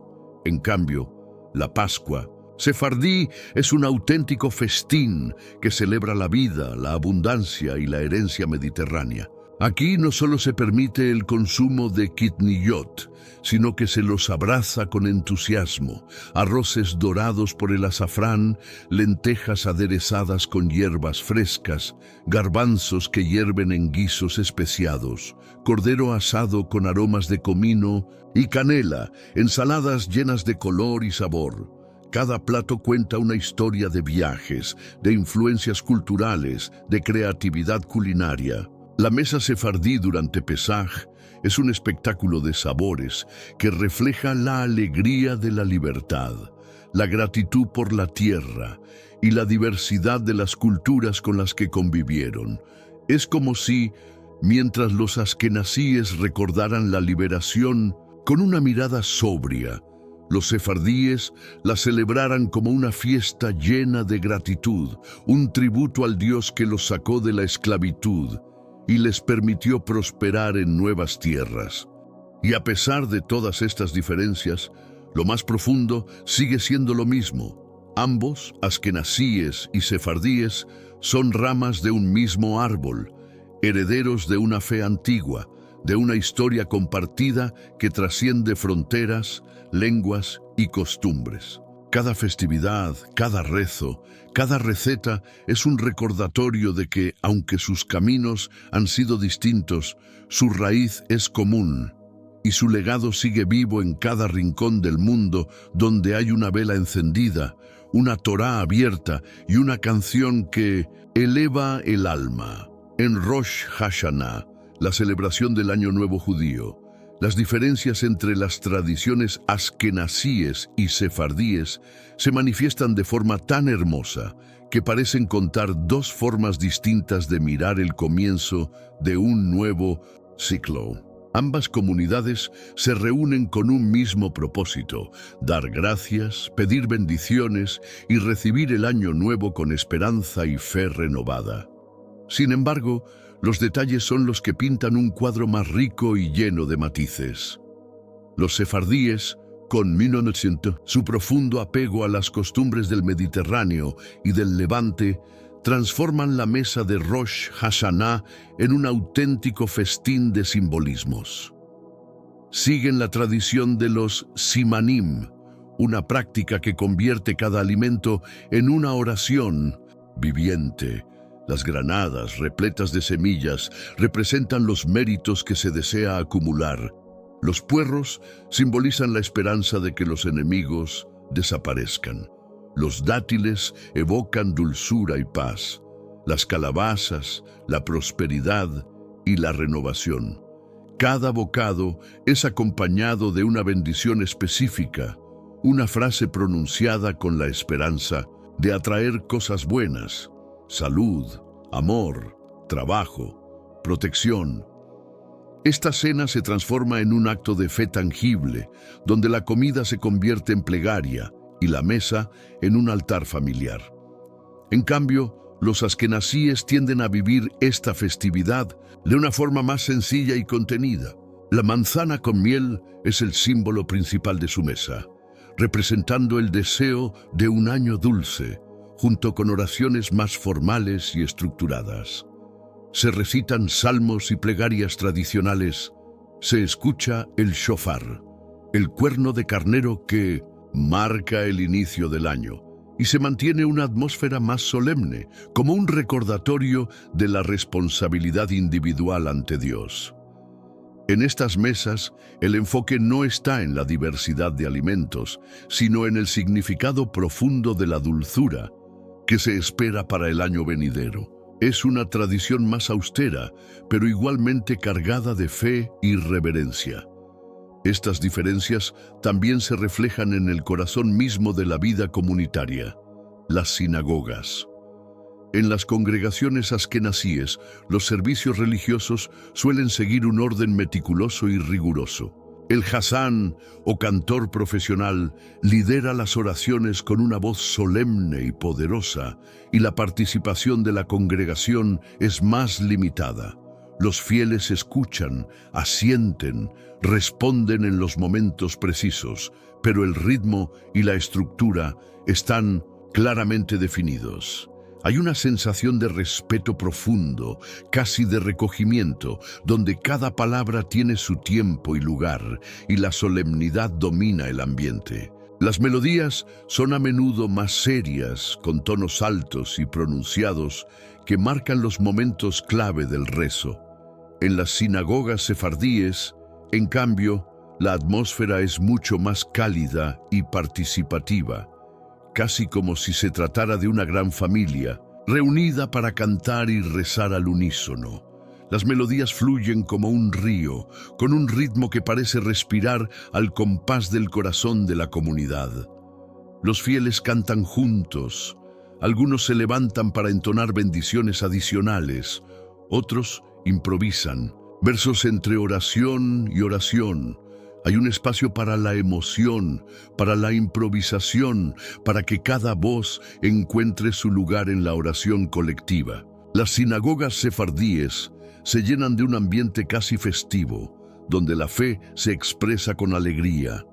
En cambio, la Pascua sefardí es un auténtico festín que celebra la vida, la abundancia y la herencia mediterránea. Aquí no solo se permite el consumo de kitniyot, sino que se los abraza con entusiasmo: arroces dorados por el azafrán, lentejas aderezadas con hierbas frescas, garbanzos que hierven en guisos especiados, cordero asado con aromas de comino y canela, ensaladas llenas de color y sabor. Cada plato cuenta una historia de viajes, de influencias culturales, de creatividad culinaria. La mesa sefardí durante Pesaj es un espectáculo de sabores que refleja la alegría de la libertad, la gratitud por la tierra y la diversidad de las culturas con las que convivieron. Es como si, mientras los askenazíes recordaran la liberación con una mirada sobria, los sefardíes la celebraran como una fiesta llena de gratitud, un tributo al Dios que los sacó de la esclavitud y les permitió prosperar en nuevas tierras. Y a pesar de todas estas diferencias, lo más profundo sigue siendo lo mismo. Ambos, askenazíes y sefardíes, son ramas de un mismo árbol, herederos de una fe antigua, de una historia compartida que trasciende fronteras, lenguas y costumbres. Cada festividad, cada rezo, cada receta es un recordatorio de que, aunque sus caminos han sido distintos, su raíz es común y su legado sigue vivo en cada rincón del mundo donde hay una vela encendida, una Torá abierta y una canción que eleva el alma. En Rosh Hashanah, la celebración del Año Nuevo judío, las diferencias entre las tradiciones askenazíes y sefardíes se manifiestan de forma tan hermosa que parecen contar dos formas distintas de mirar el comienzo de un nuevo ciclo. Ambas comunidades se reúnen con un mismo propósito: dar gracias, pedir bendiciones y recibir el año nuevo con esperanza y fe renovada. Sin embargo, los detalles son los que pintan un cuadro más rico y lleno de matices. Los sefardíes, con su profundo apego a las costumbres del Mediterráneo y del Levante, transforman la mesa de Rosh Hashanah en un auténtico festín de simbolismos. Siguen la tradición de los simanim, una práctica que convierte cada alimento en una oración viviente. Las granadas, repletas de semillas, representan los méritos que se desea acumular. Los puerros simbolizan la esperanza de que los enemigos desaparezcan. Los dátiles evocan dulzura y paz. Las calabazas, la prosperidad y la renovación. Cada bocado es acompañado de una bendición específica, una frase pronunciada con la esperanza de atraer cosas buenas: salud, amor, trabajo, protección. Esta cena se transforma en un acto de fe tangible, donde la comida se convierte en plegaria y la mesa en un altar familiar. En cambio, los askenazíes tienden a vivir esta festividad de una forma más sencilla y contenida. La manzana con miel es el símbolo principal de su mesa, representando el deseo de un año dulce, junto con oraciones más formales y estructuradas. Se recitan salmos y plegarias tradicionales. Se escucha el shofar, el cuerno de carnero que marca el inicio del año, y se mantiene una atmósfera más solemne, como un recordatorio de la responsabilidad individual ante Dios. En estas mesas, el enfoque no está en la diversidad de alimentos, sino en el significado profundo de la dulzura que se espera para el año venidero. Es una tradición más austera, pero igualmente cargada de fe y reverencia. Estas diferencias también se reflejan en el corazón mismo de la vida comunitaria, las sinagogas. En las congregaciones askenazíes, los servicios religiosos suelen seguir un orden meticuloso y riguroso. El Hazán, o cantor profesional, lidera las oraciones con una voz solemne y poderosa, y la participación de la congregación es más limitada. Los fieles escuchan, asienten, responden en los momentos precisos, pero el ritmo y la estructura están claramente definidos. Hay una sensación de respeto profundo, casi de recogimiento, donde cada palabra tiene su tiempo y lugar, y la solemnidad domina el ambiente. Las melodías son a menudo más serias, con tonos altos y pronunciados, que marcan los momentos clave del rezo. En las sinagogas sefardíes, en cambio, la atmósfera es mucho más cálida y participativa, casi como si se tratara de una gran familia, reunida para cantar y rezar al unísono. Las melodías fluyen como un río, con un ritmo que parece respirar al compás del corazón de la comunidad. Los fieles cantan juntos, algunos se levantan para entonar bendiciones adicionales, otros improvisan, versos entre oración y oración. Hay un espacio para la emoción, para la improvisación, para que cada voz encuentre su lugar en la oración colectiva. Las sinagogas sefardíes se llenan de un ambiente casi festivo, donde la fe se expresa con alegría,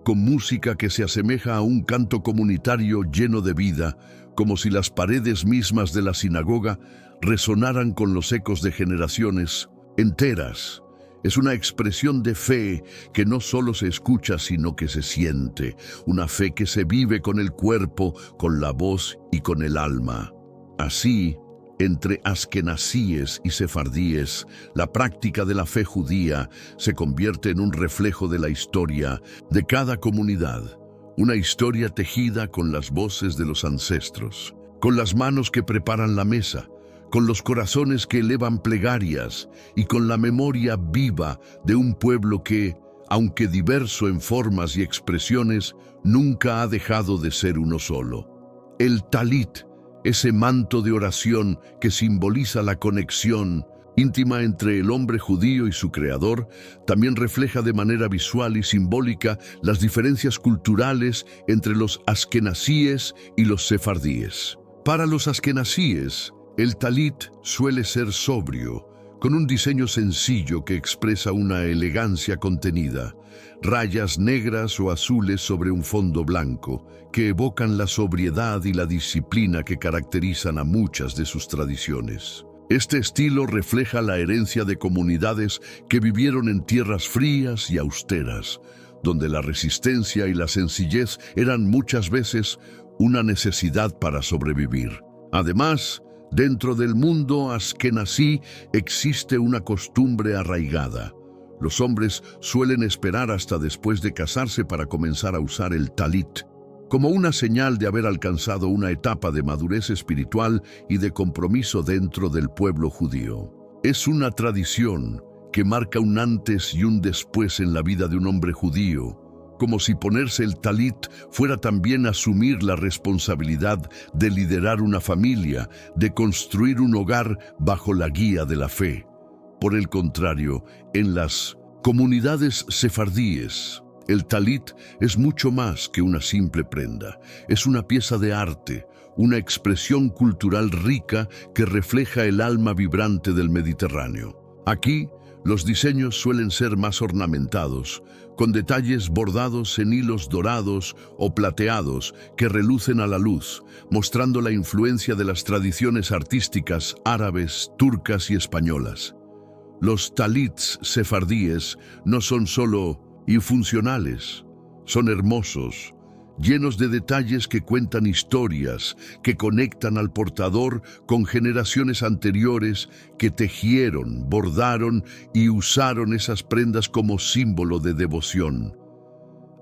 con música que se asemeja a un canto comunitario lleno de vida, como si las paredes mismas de la sinagoga resonaran con los ecos de generaciones enteras. Es una expresión de fe que no solo se escucha, sino que se siente. Una fe que se vive con el cuerpo, con la voz y con el alma. Así, entre askenazíes y sefardíes, la práctica de la fe judía se convierte en un reflejo de la historia de cada comunidad. Una historia tejida con las voces de los ancestros, con las manos que preparan la mesa, con los corazones que elevan plegarias y con la memoria viva de un pueblo que, aunque diverso en formas y expresiones, nunca ha dejado de ser uno solo. El talit, ese manto de oración que simboliza la conexión íntima entre el hombre judío y su creador, también refleja de manera visual y simbólica las diferencias culturales entre los askenazíes y los sefardíes. Para los askenazíes, el talit suele ser sobrio, con un diseño sencillo que expresa una elegancia contenida, rayas negras o azules sobre un fondo blanco, que evocan la sobriedad y la disciplina que caracterizan a muchas de sus tradiciones. Este estilo refleja la herencia de comunidades que vivieron en tierras frías y austeras, donde la resistencia y la sencillez eran muchas veces una necesidad para sobrevivir. Además, dentro del mundo askenazí existe una costumbre arraigada. Los hombres suelen esperar hasta después de casarse para comenzar a usar el talit, como una señal de haber alcanzado una etapa de madurez espiritual y de compromiso dentro del pueblo judío. Es una tradición que marca un antes y un después en la vida de un hombre judío, como si ponerse el talit fuera también asumir la responsabilidad de liderar una familia, de construir un hogar bajo la guía de la fe. Por el contrario, en las comunidades sefardíes, el talit es mucho más que una simple prenda. Es una pieza de arte, una expresión cultural rica que refleja el alma vibrante del Mediterráneo. Aquí, los diseños suelen ser más ornamentados, con detalles bordados en hilos dorados o plateados que relucen a la luz, mostrando la influencia de las tradiciones artísticas árabes, turcas y españolas. Los talits sefardíes no son solo infuncionales, son hermosos, llenos de detalles que cuentan historias, que conectan al portador con generaciones anteriores que tejieron, bordaron y usaron esas prendas como símbolo de devoción.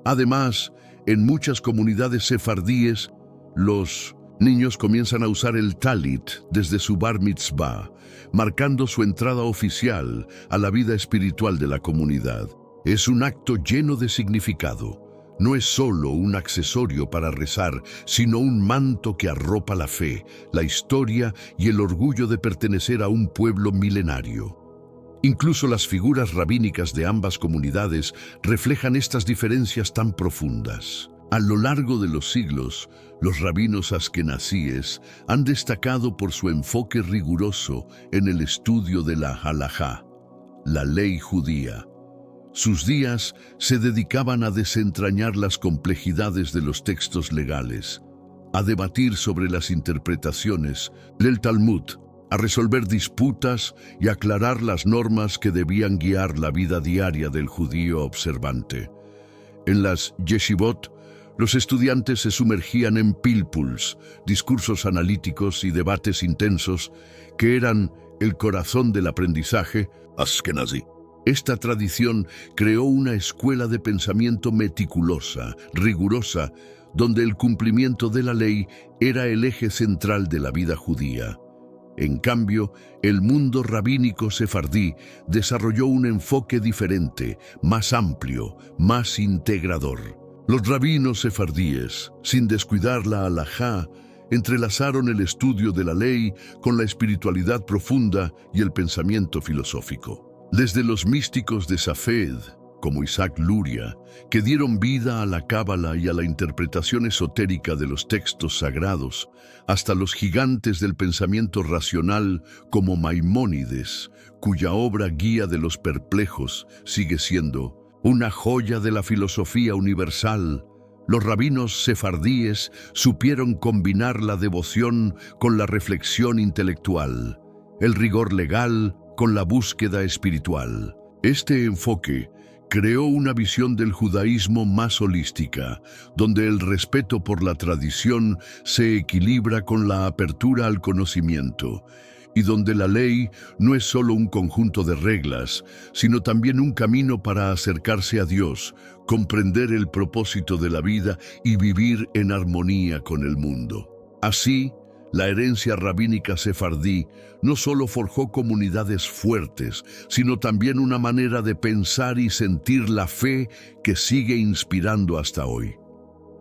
Además, en muchas comunidades sefardíes, los niños comienzan a usar el talit desde su bar mitzvah, marcando su entrada oficial a la vida espiritual de la comunidad. Es un acto lleno de significado. No es solo un accesorio para rezar, sino un manto que arropa la fe, la historia y el orgullo de pertenecer a un pueblo milenario. Incluso las figuras rabínicas de ambas comunidades reflejan estas diferencias tan profundas. A lo largo de los siglos, los rabinos askenazíes han destacado por su enfoque riguroso en el estudio de la halajá, la ley judía. Sus días se dedicaban a desentrañar las complejidades de los textos legales, a debatir sobre las interpretaciones del Talmud, a resolver disputas y aclarar las normas que debían guiar la vida diaria del judío observante. En las yeshivot, los estudiantes se sumergían en pilpuls, discursos analíticos y debates intensos que eran el corazón del aprendizaje askenazí. Esta tradición creó una escuela de pensamiento meticulosa, rigurosa, donde el cumplimiento de la ley era el eje central de la vida judía. En cambio, el mundo rabínico sefardí desarrolló un enfoque diferente, más amplio, más integrador. Los rabinos sefardíes, sin descuidar la halajá, entrelazaron el estudio de la ley con la espiritualidad profunda y el pensamiento filosófico. Desde los místicos de Safed, como Isaac Luria, que dieron vida a la cábala y a la interpretación esotérica de los textos sagrados, hasta los gigantes del pensamiento racional como Maimónides, cuya obra Guía de los Perplejos sigue siendo una joya de la filosofía universal. Los rabinos sefardíes supieron combinar la devoción con la reflexión intelectual, el rigor legal con la búsqueda espiritual. Este enfoque creó una visión del judaísmo más holística, donde el respeto por la tradición se equilibra con la apertura al conocimiento, y donde la ley no es solo un conjunto de reglas, sino también un camino para acercarse a Dios, comprender el propósito de la vida y vivir en armonía con el mundo. Así, la herencia rabínica sefardí no solo forjó comunidades fuertes, sino también una manera de pensar y sentir la fe que sigue inspirando hasta hoy.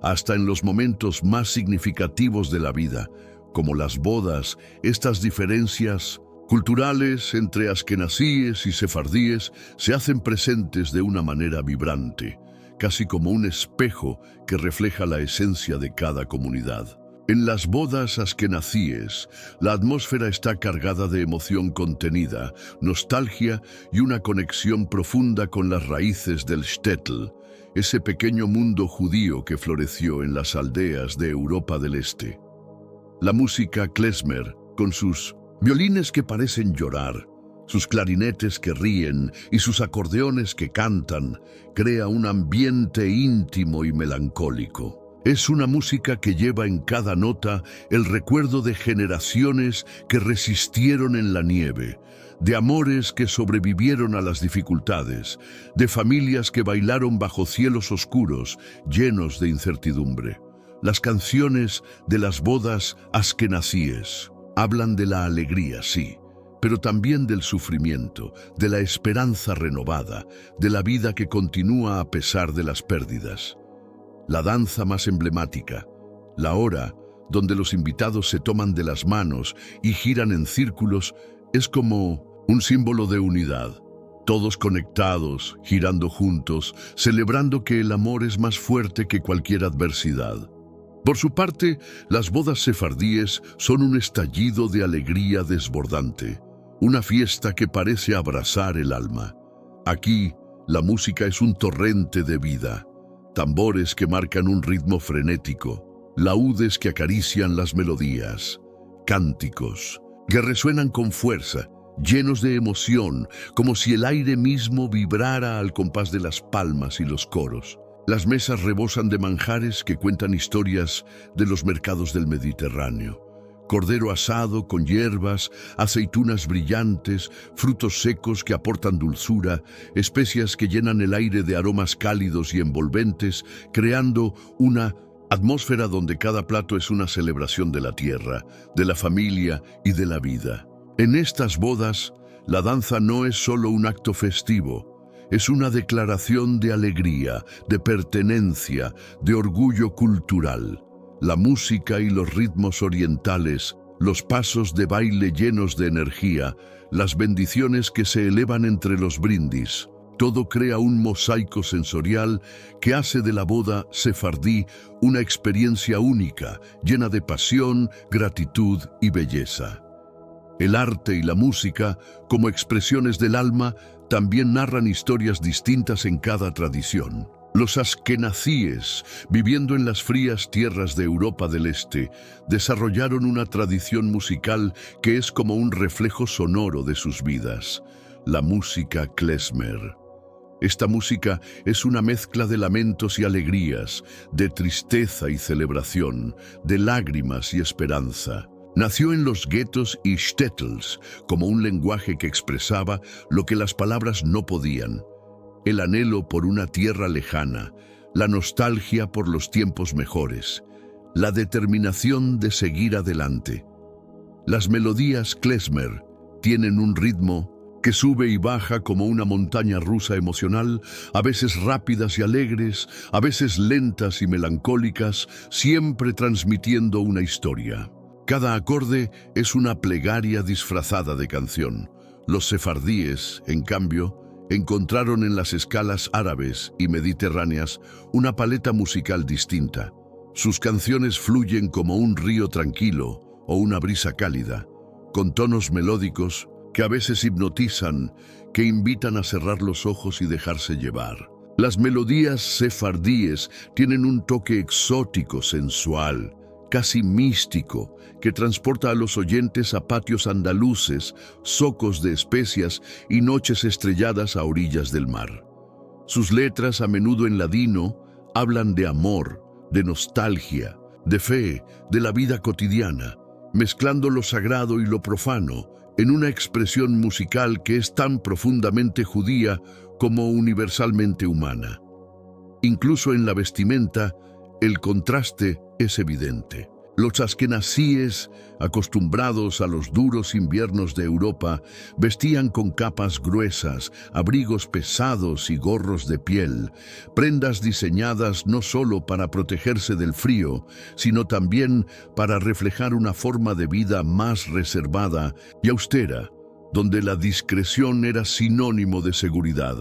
Hasta en los momentos más significativos de la vida, como las bodas, estas diferencias culturales entre askenazíes y sefardíes se hacen presentes de una manera vibrante, casi como un espejo que refleja la esencia de cada comunidad. En las bodas askenazíes, la atmósfera está cargada de emoción contenida, nostalgia y una conexión profunda con las raíces del shtetl, ese pequeño mundo judío que floreció en las aldeas de Europa del Este. La música klezmer, con sus violines que parecen llorar, sus clarinetes que ríen y sus acordeones que cantan, crea un ambiente íntimo y melancólico. Es una música que lleva en cada nota el recuerdo de generaciones que resistieron en la nieve, de amores que sobrevivieron a las dificultades, de familias que bailaron bajo cielos oscuros, llenos de incertidumbre. Las canciones de las bodas askenazíes hablan de la alegría, sí, pero también del sufrimiento, de la esperanza renovada, de la vida que continúa a pesar de las pérdidas. La danza más emblemática, la hora, donde los invitados se toman de las manos y giran en círculos, es como un símbolo de unidad. Todos conectados, girando juntos, celebrando que el amor es más fuerte que cualquier adversidad. Por su parte, las bodas sefardíes son un estallido de alegría desbordante, una fiesta que parece abrazar el alma. Aquí, la música es un torrente de vida, tambores que marcan un ritmo frenético, laúdes que acarician las melodías, cánticos que resuenan con fuerza, llenos de emoción, como si el aire mismo vibrara al compás de las palmas y los coros. Las mesas rebosan de manjares que cuentan historias de los mercados del Mediterráneo. Cordero asado con hierbas, aceitunas brillantes, frutos secos que aportan dulzura, especias que llenan el aire de aromas cálidos y envolventes, creando una atmósfera donde cada plato es una celebración de la tierra, de la familia y de la vida. En estas bodas, la danza no es solo un acto festivo, es una declaración de alegría, de pertenencia, de orgullo cultural. La música y los ritmos orientales, los pasos de baile llenos de energía, las bendiciones que se elevan entre los brindis, todo crea un mosaico sensorial que hace de la boda sefardí una experiencia única, llena de pasión, gratitud y belleza. El arte y la música, como expresiones del alma, también narran historias distintas en cada tradición. Los askenazíes, viviendo en las frías tierras de Europa del Este, desarrollaron una tradición musical que es como un reflejo sonoro de sus vidas, la música klezmer. Esta música es una mezcla de lamentos y alegrías, de tristeza y celebración, de lágrimas y esperanza. Nació en los guetos y shtetls como un lenguaje que expresaba lo que las palabras no podían. El anhelo por una tierra lejana, la nostalgia por los tiempos mejores, la determinación de seguir adelante. Las melodías klezmer tienen un ritmo que sube y baja como una montaña rusa emocional, a veces rápidas y alegres, a veces lentas y melancólicas, siempre transmitiendo una historia. Cada acorde es una plegaria disfrazada de canción. Los sefardíes, en cambio, encontraron en las escalas árabes y mediterráneas una paleta musical distinta. Sus canciones fluyen como un río tranquilo o una brisa cálida, con tonos melódicos que a veces hipnotizan, que invitan a cerrar los ojos y dejarse llevar. Las melodías sefardíes tienen un toque exótico, sensual, casi místico, que transporta a los oyentes a patios andaluces, zocos de especias y noches estrelladas a orillas del mar. Sus letras, a menudo en ladino, hablan de amor, de nostalgia, de fe, de la vida cotidiana, mezclando lo sagrado y lo profano, en una expresión musical que es tan profundamente judía como universalmente humana. Incluso en la vestimenta, el contraste es evidente. Los askenazíes, acostumbrados a los duros inviernos de Europa, vestían con capas gruesas, abrigos pesados y gorros de piel, prendas diseñadas no solo para protegerse del frío, sino también para reflejar una forma de vida más reservada y austera, donde la discreción era sinónimo de seguridad.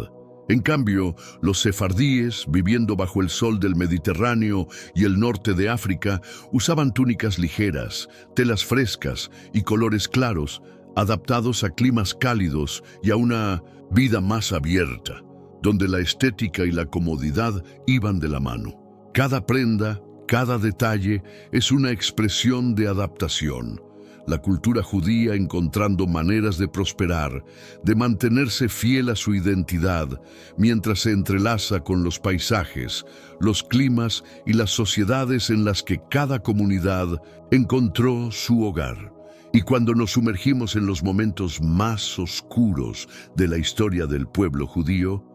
En cambio, los sefardíes, viviendo bajo el sol del Mediterráneo y el norte de África, usaban túnicas ligeras, telas frescas y colores claros, adaptados a climas cálidos y a una vida más abierta, donde la estética y la comodidad iban de la mano. Cada prenda, cada detalle es una expresión de adaptación. La cultura judía encontrando maneras de prosperar, de mantenerse fiel a su identidad, mientras se entrelaza con los paisajes, los climas y las sociedades en las que cada comunidad encontró su hogar. Y cuando nos sumergimos en los momentos más oscuros de la historia del pueblo judío,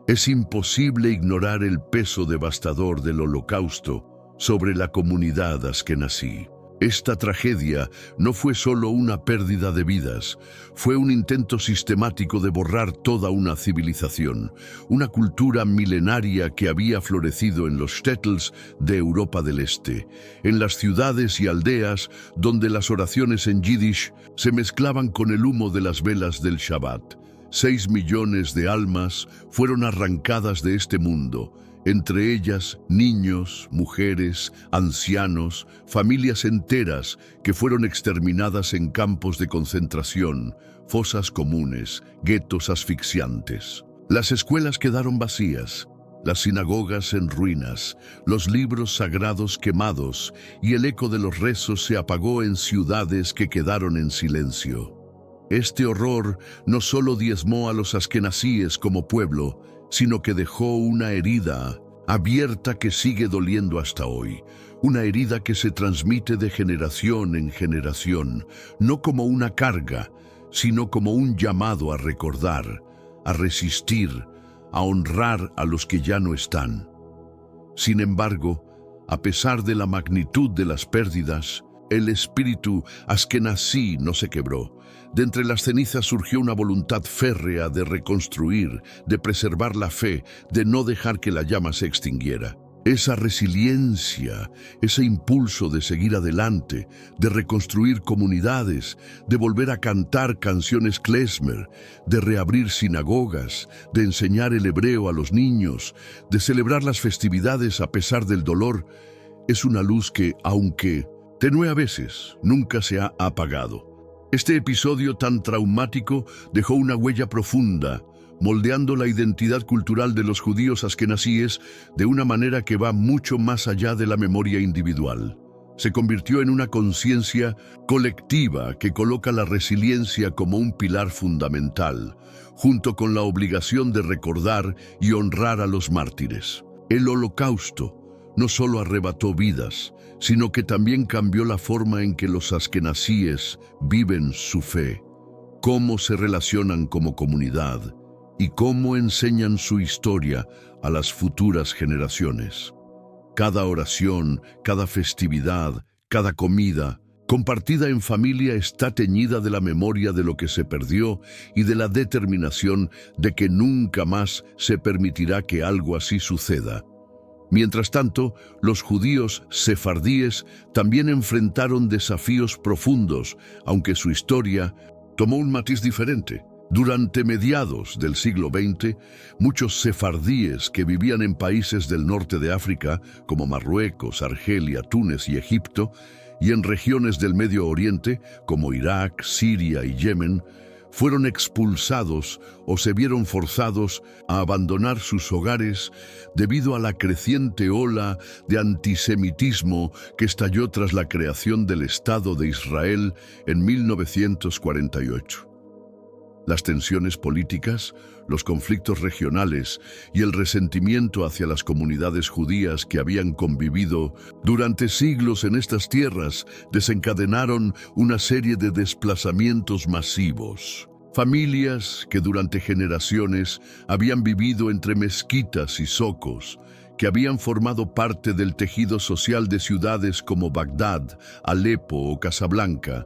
es imposible ignorar el peso devastador del Holocausto sobre la comunidad askenazí. Esta tragedia no fue solo una pérdida de vidas, fue un intento sistemático de borrar toda una civilización, una cultura milenaria que había florecido en los shtetls de Europa del Este, en las ciudades y aldeas donde las oraciones en yiddish se mezclaban con el humo de las velas del Shabbat. 6 millones de almas fueron arrancadas de este mundo, entre ellas niños, mujeres, ancianos, familias enteras que fueron exterminadas en campos de concentración, fosas comunes, guetos asfixiantes. Las escuelas quedaron vacías, las sinagogas en ruinas, los libros sagrados quemados y el eco de los rezos se apagó en ciudades que quedaron en silencio. Este horror no solo diezmó a los askenazíes como pueblo, sino que dejó una herida abierta que sigue doliendo hasta hoy, una herida que se transmite de generación en generación, no como una carga, sino como un llamado a recordar, a resistir, a honrar a los que ya no están. Sin embargo, a pesar de la magnitud de las pérdidas, el espíritu askenazí no se quebró. De entre las cenizas surgió una voluntad férrea de reconstruir, de preservar la fe, de no dejar que la llama se extinguiera. Esa resiliencia, ese impulso de seguir adelante, de reconstruir comunidades, de volver a cantar canciones klezmer, de reabrir sinagogas, de enseñar el hebreo a los niños, de celebrar las festividades a pesar del dolor, es una luz que, aunque tenue a veces, nunca se ha apagado. Este episodio tan traumático dejó una huella profunda, moldeando la identidad cultural de los judíos askenazíes de una manera que va mucho más allá de la memoria individual. Se convirtió en una conciencia colectiva que coloca la resiliencia como un pilar fundamental, junto con la obligación de recordar y honrar a los mártires. El Holocausto no solo arrebató vidas, sino que también cambió la forma en que los askenazíes viven su fe, cómo se relacionan como comunidad y cómo enseñan su historia a las futuras generaciones. Cada oración, cada festividad, cada comida, compartida en familia está teñida de la memoria de lo que se perdió y de la determinación de que nunca más se permitirá que algo así suceda. Mientras tanto, los judíos sefardíes también enfrentaron desafíos profundos, aunque su historia tomó un matiz diferente. Durante mediados del siglo XX, muchos sefardíes que vivían en países del norte de África, como Marruecos, Argelia, Túnez y Egipto, y en regiones del Medio Oriente, como Irak, Siria y Yemen, fueron expulsados o se vieron forzados a abandonar sus hogares debido a la creciente ola de antisemitismo que estalló tras la creación del Estado de Israel en 1948. Las tensiones políticas, los conflictos regionales y el resentimiento hacia las comunidades judías que habían convivido durante siglos en estas tierras desencadenaron una serie de desplazamientos masivos. Familias que durante generaciones habían vivido entre mezquitas y zocos, que habían formado parte del tejido social de ciudades como Bagdad, Alepo o Casablanca,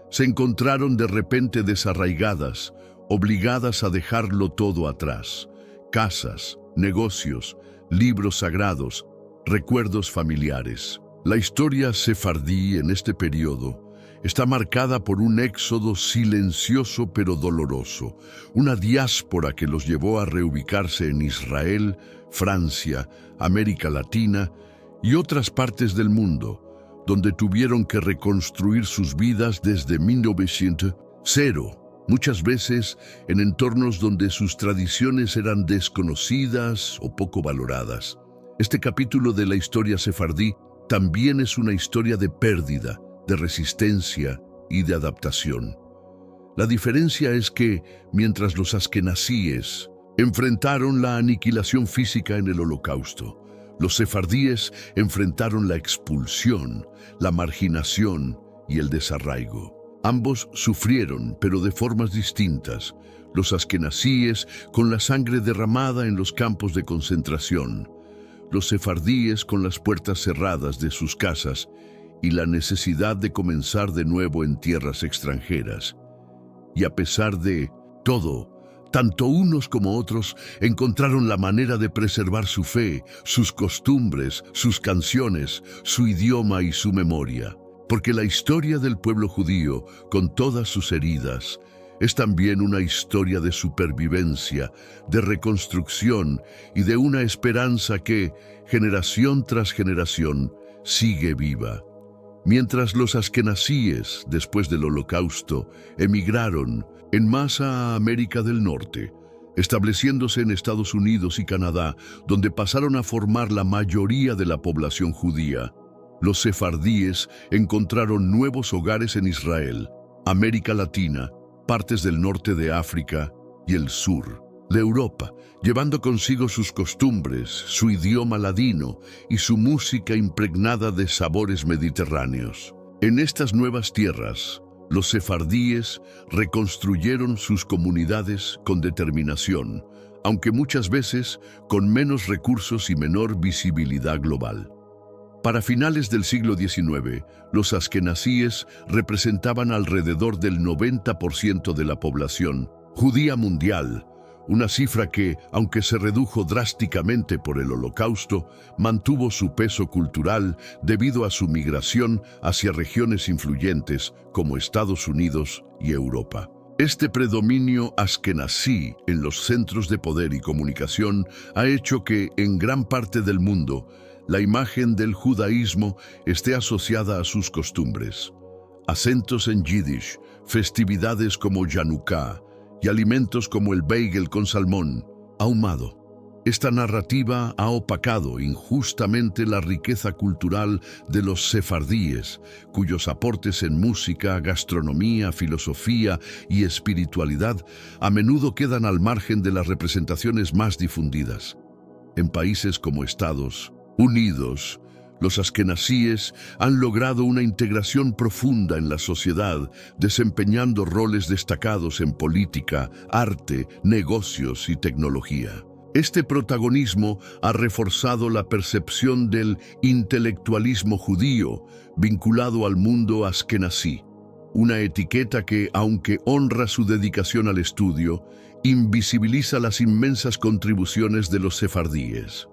se encontraron de repente desarraigadas, obligadas a dejarlo todo atrás: casas, negocios, libros sagrados, recuerdos familiares. La historia sefardí en este periodo está marcada por un éxodo silencioso pero doloroso, una diáspora que los llevó a reubicarse en Israel, Francia, América Latina y otras partes del mundo, donde tuvieron que reconstruir sus vidas desde 1900, muchas veces en entornos donde sus tradiciones eran desconocidas o poco valoradas. Este capítulo de la historia sefardí también es una historia de pérdida, de resistencia y de adaptación. La diferencia es que, mientras los askenazíes enfrentaron la aniquilación física en el Holocausto, los sefardíes enfrentaron la expulsión, la marginación y el desarraigo. Ambos sufrieron, pero de formas distintas. Los askenazíes con la sangre derramada en los campos de concentración, los sefardíes con las puertas cerradas de sus casas y la necesidad de comenzar de nuevo en tierras extranjeras. Y a pesar de todo, tanto unos como otros encontraron la manera de preservar su fe, sus costumbres, sus canciones, su idioma y su memoria. Porque la historia del pueblo judío, con todas sus heridas, es también una historia de supervivencia, de reconstrucción y de una esperanza que, generación tras generación, sigue viva. Mientras los askenazíes, después del Holocausto, emigraron en masa a América del Norte, estableciéndose en Estados Unidos y Canadá, donde pasaron a formar la mayoría de la población judía, los sefardíes encontraron nuevos hogares en Israel, América Latina, partes del norte de África y el sur de Europa, llevando consigo sus costumbres, su idioma ladino y su música impregnada de sabores mediterráneos. En estas nuevas tierras, los sefardíes reconstruyeron sus comunidades con determinación, aunque muchas veces con menos recursos y menor visibilidad global. Para finales del siglo XIX, los askenazíes representaban alrededor del 90% de la población judía mundial, una cifra que, aunque se redujo drásticamente por el Holocausto, mantuvo su peso cultural debido a su migración hacia regiones influyentes como Estados Unidos y Europa. Este predominio askenazí en los centros de poder y comunicación ha hecho que, en gran parte del mundo, la imagen del judaísmo esté asociada a sus costumbres. Acentos en yiddish, festividades como Hanukkah y alimentos como el bagel con salmón ahumado. Esta narrativa ha opacado injustamente la riqueza cultural de los sefardíes, cuyos aportes en música, gastronomía, filosofía y espiritualidad a menudo quedan al margen de las representaciones más difundidas. En países como Estados Unidos, los askenazíes han logrado una integración profunda en la sociedad, desempeñando roles destacados en política, arte, negocios y tecnología. Este protagonismo ha reforzado la percepción del intelectualismo judío vinculado al mundo askenazí, una etiqueta que, aunque honra su dedicación al estudio, invisibiliza las inmensas contribuciones de los sefardíes.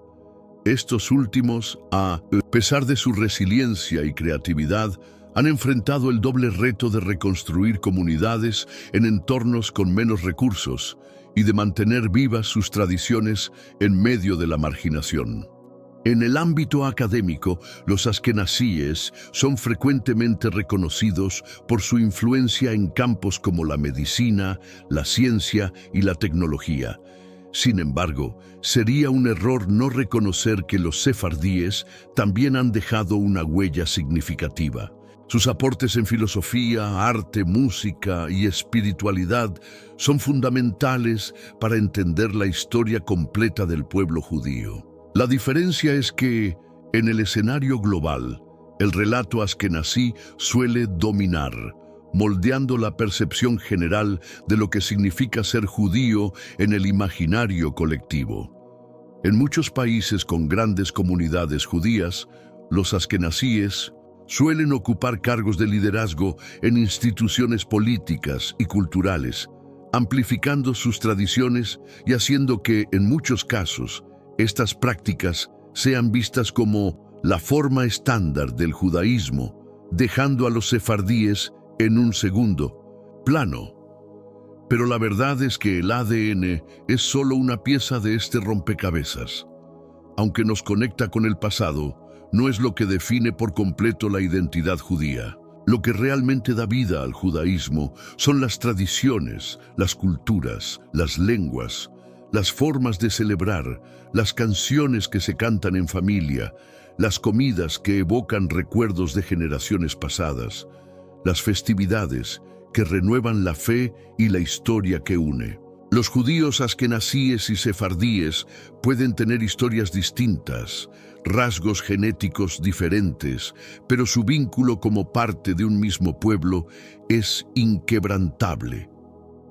Estos últimos, a pesar de su resiliencia y creatividad, han enfrentado el doble reto de reconstruir comunidades en entornos con menos recursos y de mantener vivas sus tradiciones en medio de la marginación. En el ámbito académico, los askenazíes son frecuentemente reconocidos por su influencia en campos como la medicina, la ciencia y la tecnología. Sin embargo, sería un error no reconocer que los sefardíes también han dejado una huella significativa. Sus aportes en filosofía, arte, música y espiritualidad son fundamentales para entender la historia completa del pueblo judío. La diferencia es que, en el escenario global, el relato askenazí suele dominar, moldeando la percepción general de lo que significa ser judío en el imaginario colectivo. En muchos países con grandes comunidades judías, los askenazíes suelen ocupar cargos de liderazgo en instituciones políticas y culturales, amplificando sus tradiciones y haciendo que, en muchos casos, estas prácticas sean vistas como la forma estándar del judaísmo, dejando a los sefardíes en un segundo plano. Pero la verdad es que el ADN es solo una pieza de este rompecabezas. Aunque nos conecta con el pasado, no es lo que define por completo la identidad judía. Lo que realmente da vida al judaísmo son las tradiciones, las culturas, las lenguas, las formas de celebrar, las canciones que se cantan en familia, las comidas que evocan recuerdos de generaciones pasadas, las festividades que renuevan la fe y la historia que une. Los judíos askenazíes y sefardíes pueden tener historias distintas, rasgos genéticos diferentes, pero su vínculo como parte de un mismo pueblo es inquebrantable.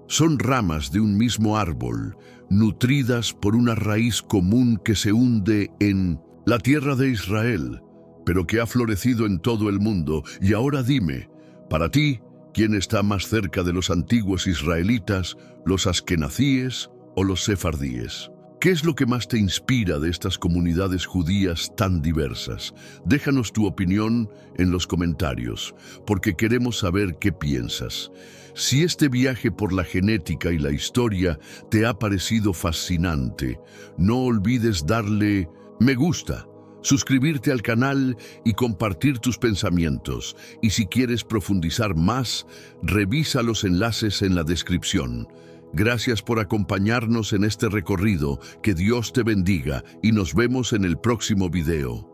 Son ramas de un mismo árbol, nutridas por una raíz común que se hunde en la tierra de Israel, pero que ha florecido en todo el mundo. Y ahora dime, para ti, ¿quién está más cerca de los antiguos israelitas, los askenazíes o los sefardíes? ¿Qué es lo que más te inspira de estas comunidades judías tan diversas? Déjanos tu opinión en los comentarios, porque queremos saber qué piensas. Si este viaje por la genética y la historia te ha parecido fascinante, no olvides darle me gusta, suscribirte al canal y compartir tus pensamientos. Y si quieres profundizar más, revisa los enlaces en la descripción. Gracias por acompañarnos en este recorrido, que Dios te bendiga y nos vemos en el próximo video.